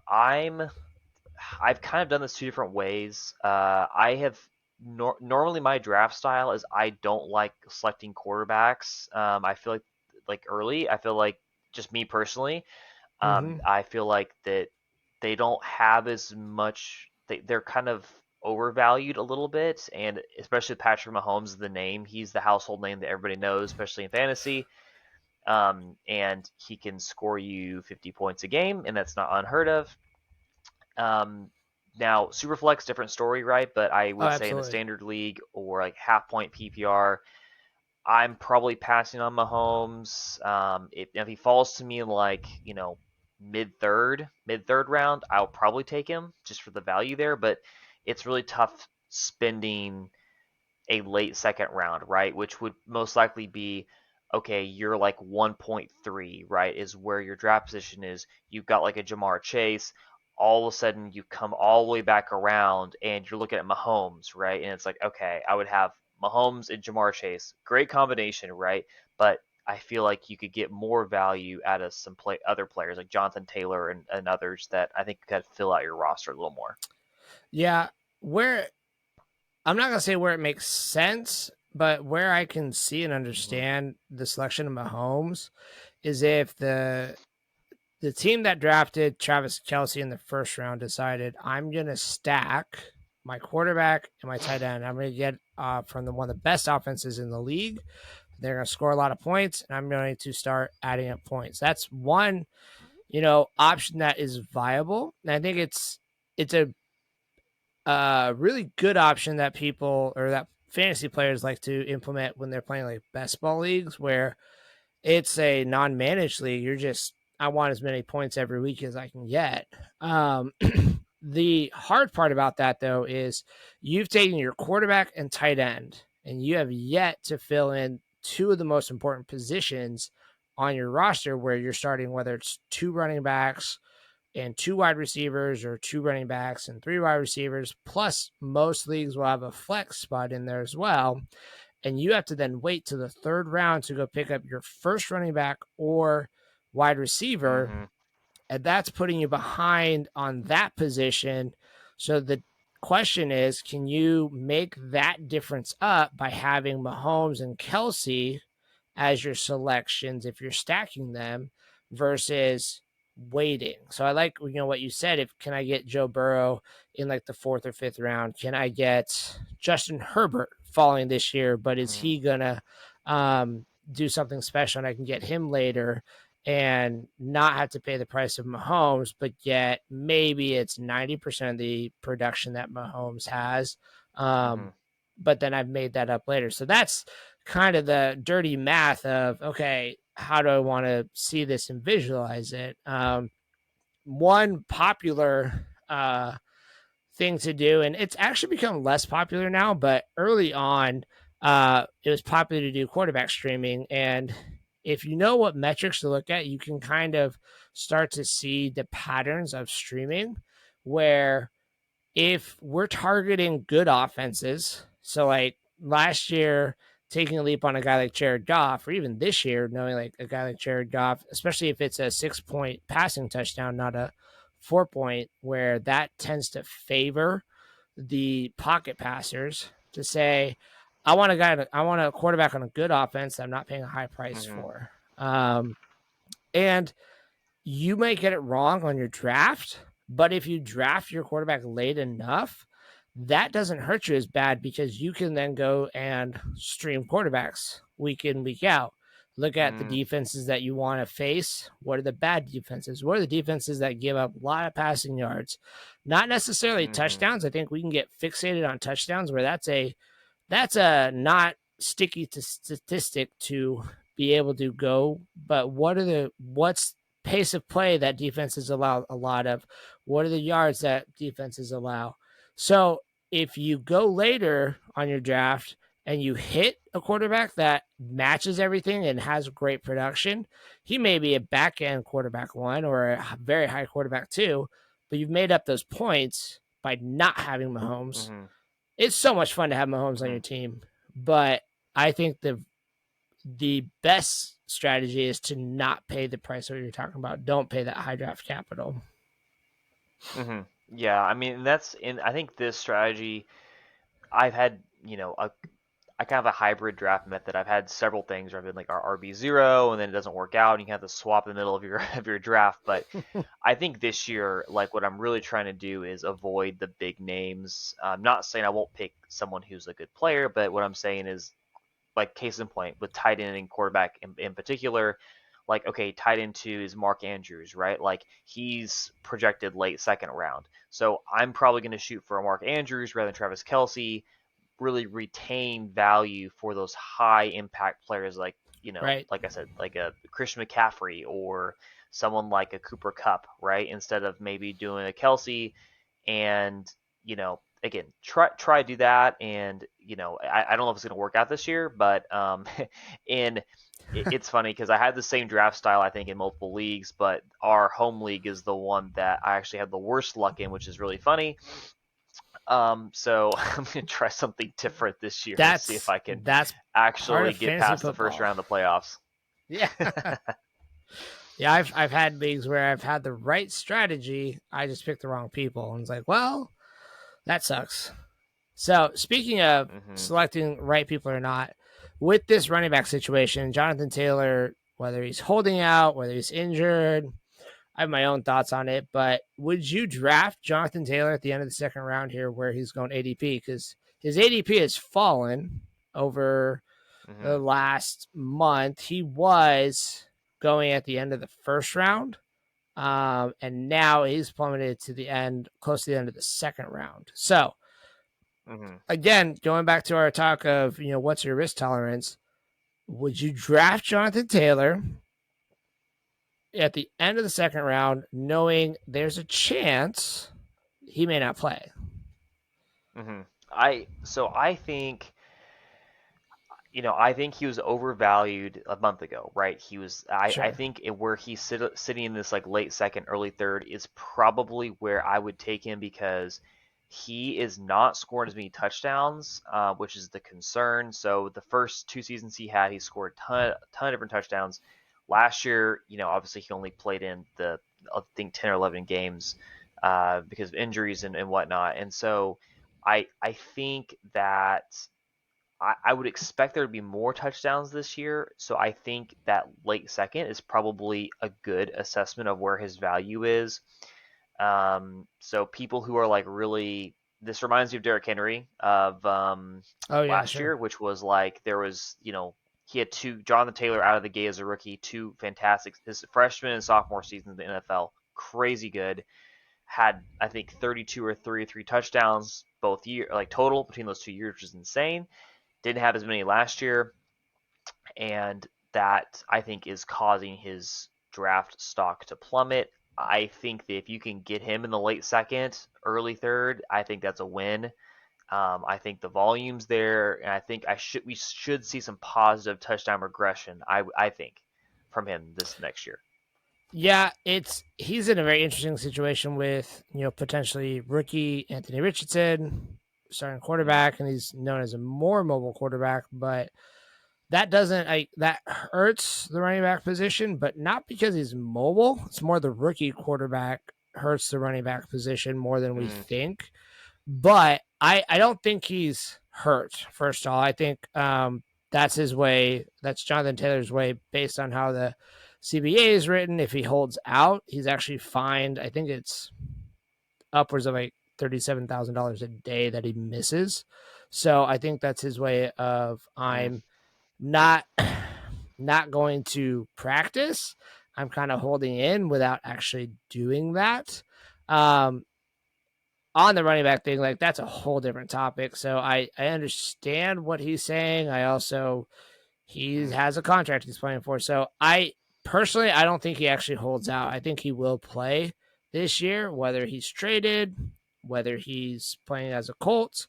kind of done this two different ways. I have normally my draft style is I don't like selecting quarterbacks. I feel like early. I feel like just me personally. Mm-hmm. I feel like that they don't have as much. They're kind of overvalued a little bit, and especially Patrick Mahomes is the name. He's the household name that everybody knows, especially in fantasy. And he can score you 50 points a game, and that's not unheard of. Um, Now, Superflex, different story, right? But I Oh, would say in the absolutely. standard league or like half point PPR, I'm probably passing on Mahomes. If he falls to me in like mid third round, I'll probably take him just for the value there. But it's really tough spending a late second round, right? Which would most likely be okay, you're like 1.3, right? Is where your draft position is. You've got like a Jamar Chase. All of a sudden, you come all the way back around and you're looking at Mahomes, right? And it's like, okay, I would have Mahomes and Jamar Chase. Great combination, right? But I feel like you could get more value out of some other players like Jonathan Taylor and others that I think could fill out your roster a little more. Yeah. Where I'm not gonna say where it makes sense, but where I can see and Mm-hmm. understand the selection of Mahomes is if the team that drafted Travis Kelsey in the first round decided I'm gonna stack my quarterback and my tight end. I'm gonna get from one of the best offenses in the league. They're gonna score a lot of points, and I'm going to start adding up points. That's one, option that is viable. And I think it's a really good option that people or that fantasy players like to implement when they're playing like best ball leagues where it's a non-managed league. You're just I want as many points every week as I can get. Um, the hard part about that though is you've taken your quarterback and tight end, and you have yet to fill in two of the most important positions on your roster where you're starting whether it's two running backs and two wide receivers or two running backs and three wide receivers. Plus, most leagues will have a flex spot in there as well. And you have to then wait to the third round to go pick up your first running back or wide receiver. Mm-hmm. And that's putting you behind on that position. So the question is, can you make that difference up by having Mahomes and Kelsey as your selections if you're stacking them versus waiting? So I like what you said. If can I get Joe Burrow in like the fourth or fifth round? Can I get Justin Herbert falling this year? But is Mm-hmm. he gonna do something special and I can get him later? And not have to pay the price of Mahomes, but yet maybe it's 90% of the production that Mahomes has. Mm-hmm. Um, but then I've made that up later. So that's kind of the dirty math of, okay, how do I want to see this and visualize it? One popular thing to do, and it's actually become less popular now, but early on, it was popular to do quarterback streaming. And if you know what metrics to look at, you can kind of start to see the patterns of streaming where if we're targeting good offenses, so like last year, taking a leap on a guy like Jared Goff, or even this year, knowing like a guy like Jared Goff, especially if it's a 6 point passing touchdown, not a 4 point, where that tends to favor the pocket passers to say, I want a quarterback on a good offense that I'm not paying a high price Mm-hmm. for. And you might get it wrong on your draft, but if you draft your quarterback late enough, that doesn't hurt you as bad because you can then go and stream quarterbacks week in, week out. Look at the Mm-hmm. defenses that you want to face. What are the bad defenses? What are the defenses that give up a lot of passing yards? Not necessarily Mm-hmm. touchdowns. I think we can get fixated on touchdowns where that's a not sticky to statistic to be able to go. But what's pace of play that defenses allow a lot of? What are the yards that defenses allow? So if you go later on your draft and you hit a quarterback that matches everything and has great production, he may be a back end quarterback one or a very high quarterback two, but you've made up those points by not having Mahomes. Mm-hmm. It's so much fun to have Mahomes on Mm-hmm. your team, but I think the best strategy is to not pay the price that you're talking about. Don't pay that high draft capital. Mm-hmm. Yeah, I mean that's in. I think this strategy I've had, I kind of a hybrid draft method. I've had several things where I've been like RB0 and then it doesn't work out and you have to swap in the middle of your of your draft. But I think this year, like what I'm really trying to do is avoid the big names. I'm not saying I won't pick someone who's a good player, but what I'm saying is like case in point with tight end and quarterback in particular, like okay, tight end two is Mark Andrews, right? Like he's projected late second round. So I'm probably going to shoot for a Mark Andrews rather than Travis Kelsey, really retain value for those high impact players like, Right. like I said, like a Christian McCaffrey or someone like a Cooper Cup, right? Instead of maybe doing a Kelsey and, again, try to do that. And, I don't know if it's going to work out this year, but and it's funny because I had the same draft style, I think, in multiple leagues, but our home league is the one that I actually had the worst luck in, which is really funny. So I'm gonna try something different this year and see if I can That's part actually of get fantasy past the first football. round of the playoffs. Yeah. Yeah, I've had leagues where I've had the right strategy. I just picked the wrong people. And it's like, well, that sucks. So speaking of Hmm. selecting right people or not, with this running back situation, Jonathan Taylor, whether he's holding out, whether he's injured, I have my own thoughts on it. But would you draft Jonathan Taylor at the end of the second round here where he's going ADP? Because his ADP has fallen over Hmm. the last month. He was going at the end of the first round. And now he's plummeted to the end, close to the end of the second round. So, Hmm. again, going back to our talk of, what's your risk tolerance? Would you draft Jonathan Taylor at the end of the second round, knowing there's a chance he may not play? Hmm. I think, I think he was overvalued a month ago, right? I Sure. think where he's sitting in this like late second, early third is probably where I would take him because he is not scoring as many touchdowns, which is the concern. So the first two seasons he had, he scored ton of different touchdowns. Last year, obviously he only played in I think 10 or 11 games because of injuries and whatnot. And so I think that I would expect there to be more touchdowns this year. So I think that late second is probably a good assessment of where his value is. So people who are like really, this reminds me of Derrick Henry of Oh, yeah, last sure. year, which was like there was, he had Jonathan Taylor out of the gate as a rookie, two fantastic, his freshman and sophomore season in the NFL, crazy good. Had I think 32 or 33 touchdowns both year, like total between those 2 years, which is insane. Didn't have as many last year, and that I think is causing his draft stock to plummet. I think that if you can get him in the late second, early third, I think that's a win. I think the volume's there, and I think we should see some positive touchdown regression. I think from him this next year. Yeah, he's in a very interesting situation with, potentially rookie Anthony Richardson starting Mm-hmm. quarterback, and he's known as a more mobile quarterback, but that hurts the running back position, but not because he's mobile. It's more the rookie quarterback hurts the running back position more than we Mm-hmm. think. But I don't think he's hurt. First of all, I think that's his way. That's Jonathan Taylor's way, based on how the CBA is written. If he holds out, he's actually fined. I think it's upwards of like $37,000 a day that he misses. So I think that's his way of Mm-hmm. I'm not not going to practice. I'm kind of holding in without actually doing that. Um, on the running back thing, like that's a whole different topic. So I understand what he's saying. I also he has a contract he's playing for. So I personally I don't think he actually holds out. I think he will play this year, whether he's traded, whether he's playing as a Colt.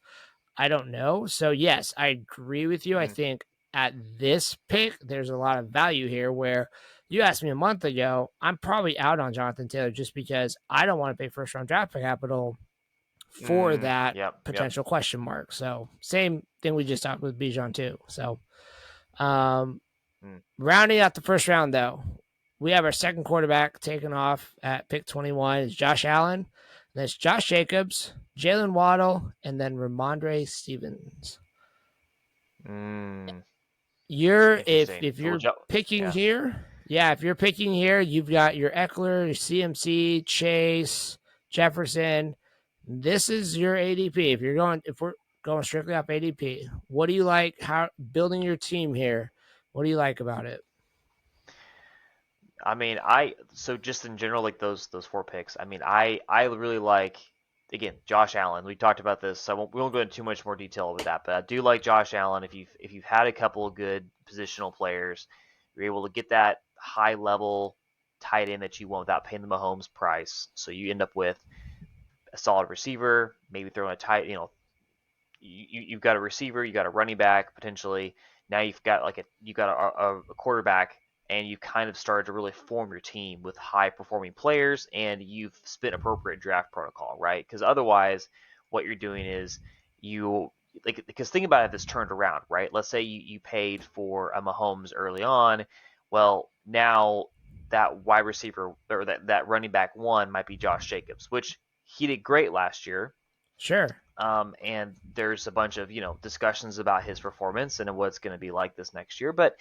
I don't know. So yes, I agree with you. I Mm-hmm. think at this pick, there's a lot of value here where you asked me a month ago, I'm probably out on Jonathan Taylor just because I don't want to pay first round draft capital for Mm, that yep, yep. potential question mark. So same thing we just talked with Bijan too. So um, Mm. rounding out the first round though, we have our second quarterback taken off at pick 21 is Josh Allen. That's Josh Jacobs, Jalen Waddle, and then Ramondre Stevens. Mm, You're interesting. if So, you're picking yeah. here, yeah, if you're picking here, you've got your Eckler, your CMC, Chase, Jefferson. This is your ADP. If we're going strictly off ADP, what do you like? How building your team here? What do you like about it? I mean, so just in general, like those four picks. I mean, I really like, again, Josh Allen. We talked about this, so we won't go into too much more detail with that. But I do like Josh Allen. If you've had a couple of good positional players, you're able to get that high level tight end that you want without paying the Mahomes price. So you end up with a solid receiver, maybe throwing a tight, you've got a receiver, you got a running back potentially. Now you got a quarterback, and you kind of started to really form your team with high performing players, and you've spent appropriate draft protocol, right? Because otherwise, what you're doing is you like because think about it, this turned around, right? Let's say you paid for a Mahomes early on. Well, now that wide receiver or that running back one might be Josh Jacobs, which he did great last year. Sure, And there's a bunch of discussions about his performance and what it's going to be like this next year. But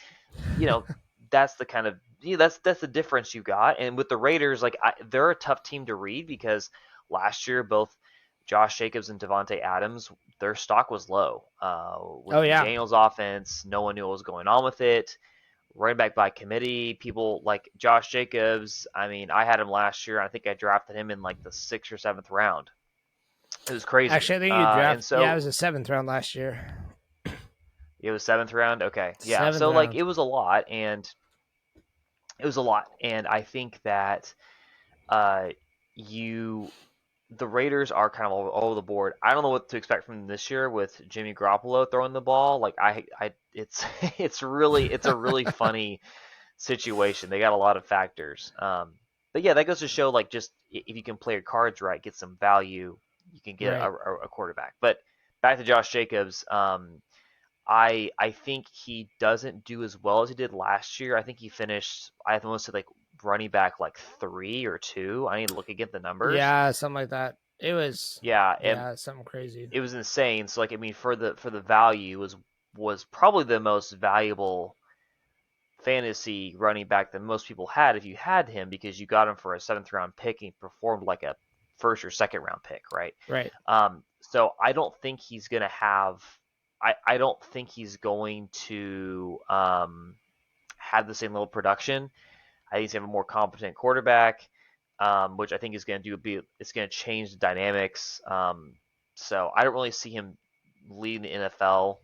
you know that's the kind of that's the difference you got. And with the Raiders, like they're a tough team to read because last year both Josh Jacobs and Devontae Adams, their stock was low with oh yeah, McDaniel's offense. No one knew what was going on with it. Running back by committee, people like Josh Jacobs. I mean, I had him last year. I think I drafted him in like the 6th or 7th round. It was crazy. actually, I think you And draft. Yeah, it so was a seventh round last year. it was 7th round. Okay, yeah. Seventh So like round. it was a lot, and I think that uh, you the Raiders are kind of all over the board. I don't know what to expect from them this year with Jimmy Garoppolo throwing the ball. Like it's it's a really funny situation. They got a lot of factors. But yeah, that goes to show like just if you can play your cards right, get some value, you can get Right. a quarterback. But back to Josh Jacobs. I think he doesn't do as well as he did last year. I think he finished, I want to say like running back like 3 or 2. I need to look again at the numbers. Yeah, something like that. It was Yeah, and yeah, something crazy. it was insane. So like I mean for the value was probably the most valuable fantasy running back that most people had if you had him because you got him for a 7th round pick and he performed like a first or 2nd round pick, right? Right. So I don't think he's gonna have. I don't think he's going to have the same level of production. I think he's gonna have a more competent quarterback, which I think is going to it's going to change the dynamics. So I don't really see him leading the NFL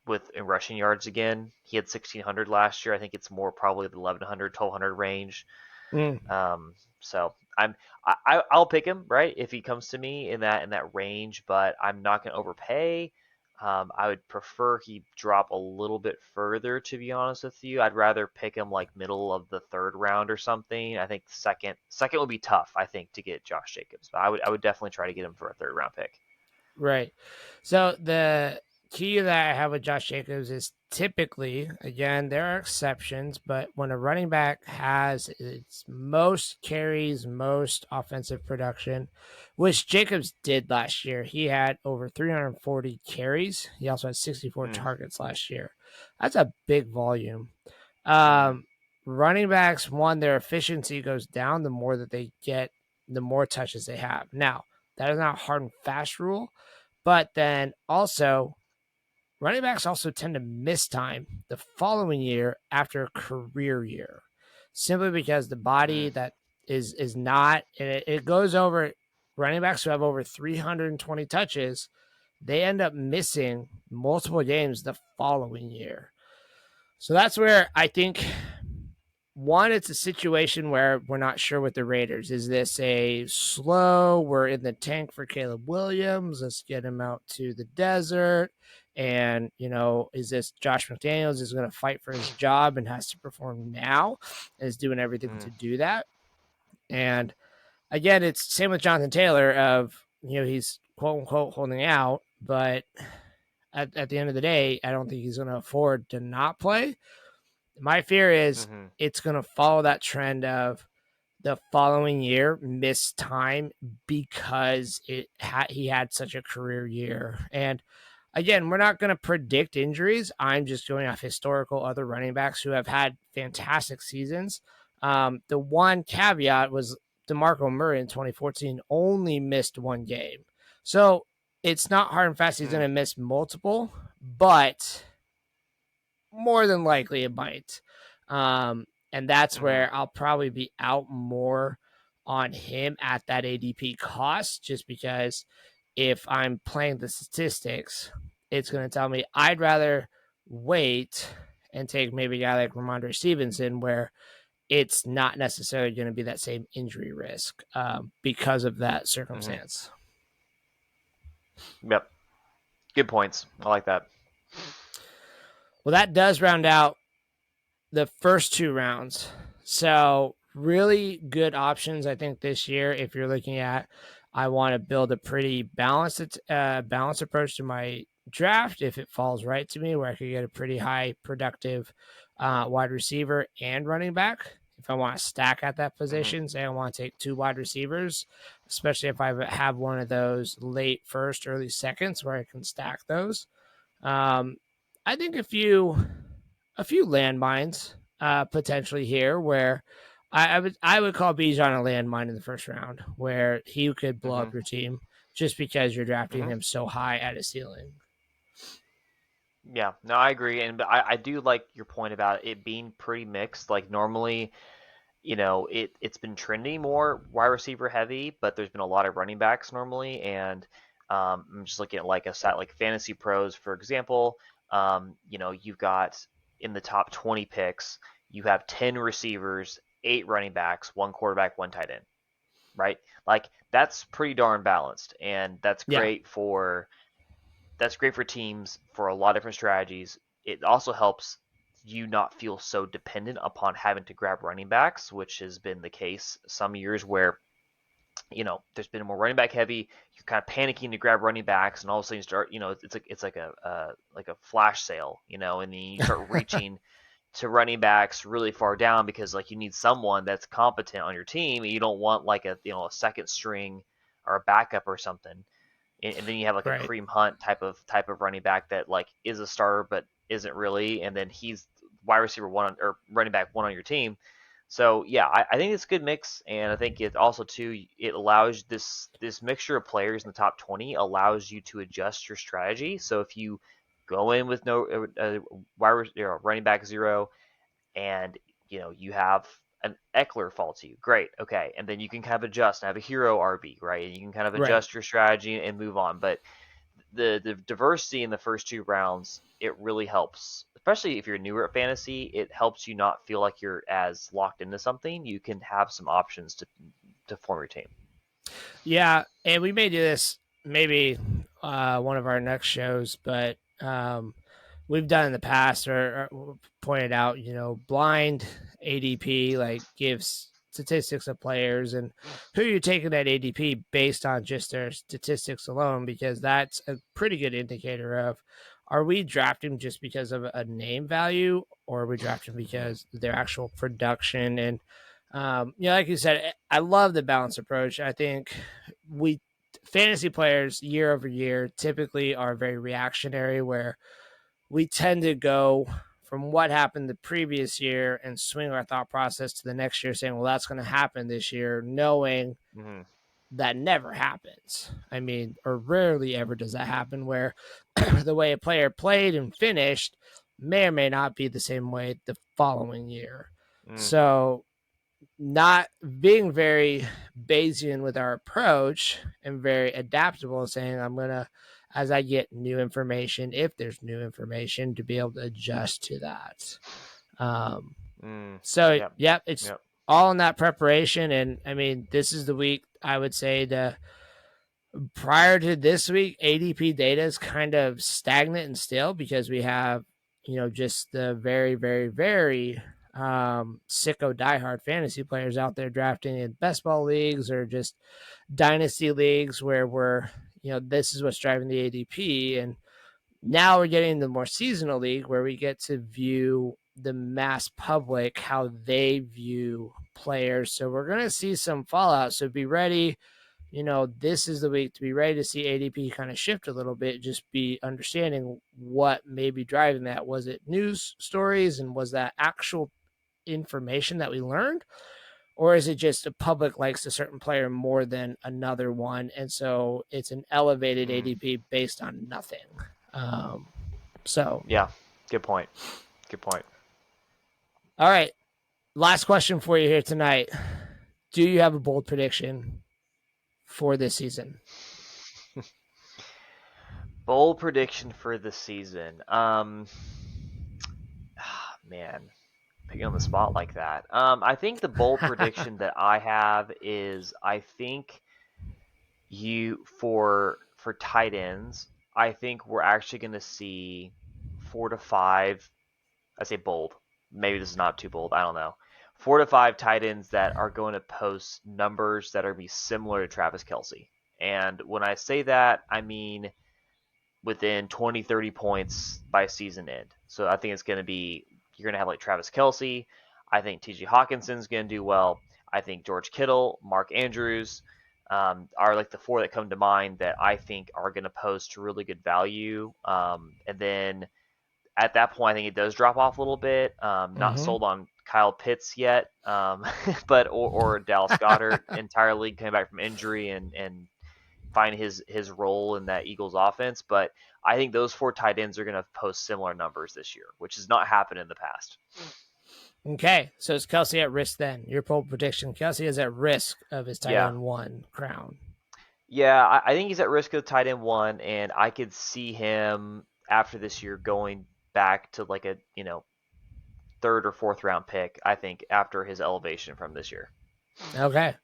with in rushing yards again. He had 1,600 last year. I think it's more probably the 1,100, 1,200 range. Mm. So I'll pick him right if he comes to me in that range, but I'm not going to overpay. I would prefer he drop a little bit further, to be honest with you. I'd rather pick him like middle of the 3rd round or something. I think second would be tough. I think to get Josh Jacobs, but I would definitely try to get him for a 3rd round pick. Right. So the key that I have with Josh Jacobs is typically, again, there are exceptions, but when a running back has its most carries, most offensive production, which Jacobs did last year, he had over 340 carries. He also had 64 Mm, targets last year. That's a big volume. mm, Um, Running backs, one, their efficiency goes down the more that they get, the more touches they have. Now, that is not a hard and fast rule, but then also, running backs also tend to miss time the following year after a career year, simply because the body mm. that is not it goes over. Running backs who have over 320 touches, they end up missing multiple games the following year. So that's where I think one, it's a situation where we're not sure with the Raiders. Is this a slow, we're in the tank for Caleb Williams, let's get him out to the desert? And, is this Josh McDaniels is going to fight for his job and has to perform now and is doing everything Mm-hmm. to do that? And again, it's same with Jonathan Taylor of, he's quote unquote holding out, but at the end of the day, I don't think he's going to afford to not play. My fear is Mm-hmm. it's going to follow that trend of the following year missed time because he had such a career year. And again, we're not going to predict injuries. I'm just going off historical other running backs who have had fantastic seasons. The one caveat was DeMarco Murray in 2014 only missed one game. So it's not hard and fast he's going to miss multiple, but more than likely it might. And that's Mm-hmm. where I'll probably be out more on him at that ADP cost, just because if I'm playing the statistics, it's going to tell me I'd rather wait and take maybe a guy like Ramondre Stevenson, where it's not necessarily going to be that same injury risk because of that Mm-hmm. circumstance. Yep. Good points. I like that. Well, that does round out the first two rounds. So really good options, I think, this year. If you're looking at, I want to build a pretty balanced approach to my draft. If it falls right to me, where I could get a pretty high productive wide receiver and running back. If I want to stack at that Mm-hmm. position, say I want to take two wide receivers, especially if I have one of those late first, early seconds where I can stack those. Um, I think a few landmines potentially here where I would call Bijan a landmine in the first round where he could blow Mm-hmm. up your team just because you're drafting Mm-hmm. him so high at his ceiling. Yeah, no, I agree, and I do like your point about it being pretty mixed. Like normally, it's been trending more wide receiver heavy, but there's been a lot of running backs normally, and I'm just looking at like a site like Fantasy Pros, for example. You've got in the top 20 picks, you have 10 receivers, 8 running backs, 1 quarterback, 1 tight end, right? Like that's pretty darn balanced, and Yeah, that's great for teams for a lot of different strategies. It also helps you not feel so dependent upon having to grab running backs, which has been the case some years where there's been more running back heavy. You're kind of panicking to grab running backs, and all of a sudden you start, it's like a flash sale, and then you start reaching to running backs really far down because like you need someone that's competent on your team, and you don't want like a second string or a backup or something, and then you have like a right. Kareem Hunt type of running back that like is a starter but isn't really, and then he's wide receiver one or running back one on your team. So yeah, I think it's a good mix, and I think it also too it allows this mixture of players in the top 20 allows you to adjust your strategy. So if you go in with no running back zero, and you have an Eckler fall to you. Great, okay, and then you can kind of adjust and have a hero RB, right? And you can kind of Right. adjust your strategy and move on. But the diversity in the first 2 rounds, it really helps, especially if you're newer at fantasy. It helps you not feel like you're as locked into something. You can have some options to form your team. Yeah, and we may do this maybe one of our next shows, but we've done in the past or pointed out, blind ADP like gives statistics of players and who you're taking that ADP based on just their statistics alone, because that's a pretty good indicator of are we drafting just because of a name value or are we drafting Mm-hmm. because their actual production and like you said, I love the balanced approach. I think we fantasy players year over year typically are very reactionary, where we tend to go from what happened the previous year and swing our thought process to the next year, saying, "Well, that's going to happen this year," knowing Mm-hmm. that never happens. I mean, or rarely ever does that happen, where the way a player played and finished may or may not be the same way the following year. Mm. So not being very Bayesian with our approach and very adaptable, saying I'm gonna, as I get new information, if there's new information, to be able to adjust to that. So, Yep. yeah, it's Yep. all in that preparation. And I mean, this is the week I would say prior to this week, ADP data is kind of stagnant and still because we have, just the very, very, very sicko diehard fantasy players out there drafting in best ball leagues or just dynasty leagues where this is what's driving the ADP. And now we're getting the more seasonal league where we get to view the mass public, how they view players. So we're going to see some fallout. So be ready. This is the week to be ready to see ADP kind of shift a little bit, just be understanding what may be driving that. Was it news stories and was that actual information that we learned? Or is it just the public likes a certain player more than another one? And so it's an elevated Mm. ADP based on nothing. Um, so, Yeah. Good point. Good point. all right. Last question for you here tonight. Do you have a bold prediction for this season? Bold prediction for the season. Man, picking on the spot like that. I think the bold prediction that I have is I think you for tight ends, I think we're actually going to see 4 to 5. I say bold. Maybe this is not too bold. I don't know. 4 to 5 tight ends that are going to post numbers that are be similar to Travis Kelce. And when I say that, I mean within 20, 30 points by season end. So I think it's going to be, you're going to have like Travis Kelce. I think TJ Hawkinson's going to do well. I think George Kittle, Mark Andrews are like the 4 that come to mind that I think are going to post really good value. And then at that point, I think it does drop off a little bit. Not Mm-hmm. sold on Kyle Pitts yet, but or Dallas Goedert entirely coming back from injury and find his role in that Eagles offense. But I think those 4 tight ends are going to post similar numbers this year, which has not happened in the past. Okay, so is Kelce at risk then? Your poll prediction: Kelce is at risk of his tight Yeah. end one crown. Yeah, I think he's at risk of tight end 1, and I could see him after this year going back to like a, 3rd or 4th round pick, I think, after his elevation from this year. Okay,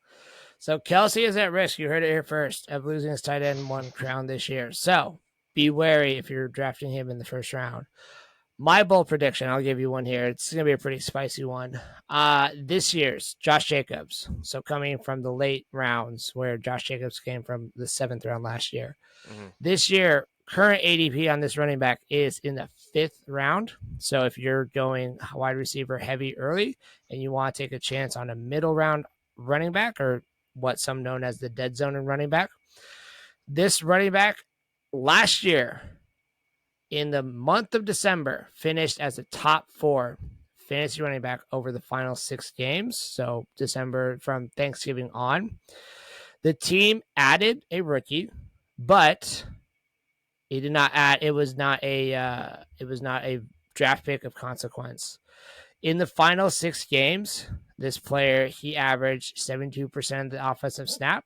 so Kelce is at risk. You heard it here first of losing his tight end one crown this year. So be wary if you're drafting him in the first round. My bold prediction, I'll give you one here. It's going to be a pretty spicy one. This year's Josh Jacobs. So coming from the late rounds where Josh Jacobs came from the 7th round last year. Mm-hmm. This year, current ADP on this running back is in the 5th round. So if you're going wide receiver heavy early and you want to take a chance on a middle round running back, or what some known as the dead zone in running back, this running back last year in the month of December finished as a top 4 fantasy running back over the final 6 games. So December from Thanksgiving on. The team added a rookie, but he did not add. It was not a draft pick of consequence. In the final 6 games, this player he averaged 72% of the offensive snap.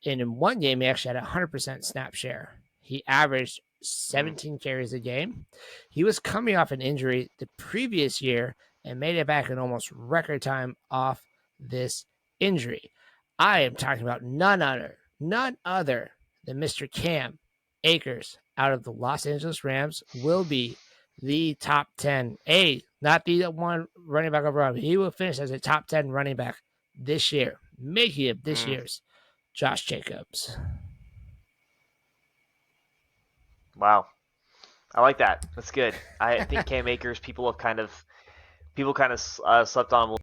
And in one game, he actually had a 100% snap share. He averaged 17 carries a game. He was coming off an injury the previous year and made it back in almost record time off this injury. I am talking about none other than Mr. Cam Akers out of the Los Angeles Rams will be the top 10. Not the one running back overall. He will finish as a top 10 running back this year, making it this year's Josh Jacobs. Wow, I like that. That's good. I think Cam Akers, people kind of slept on him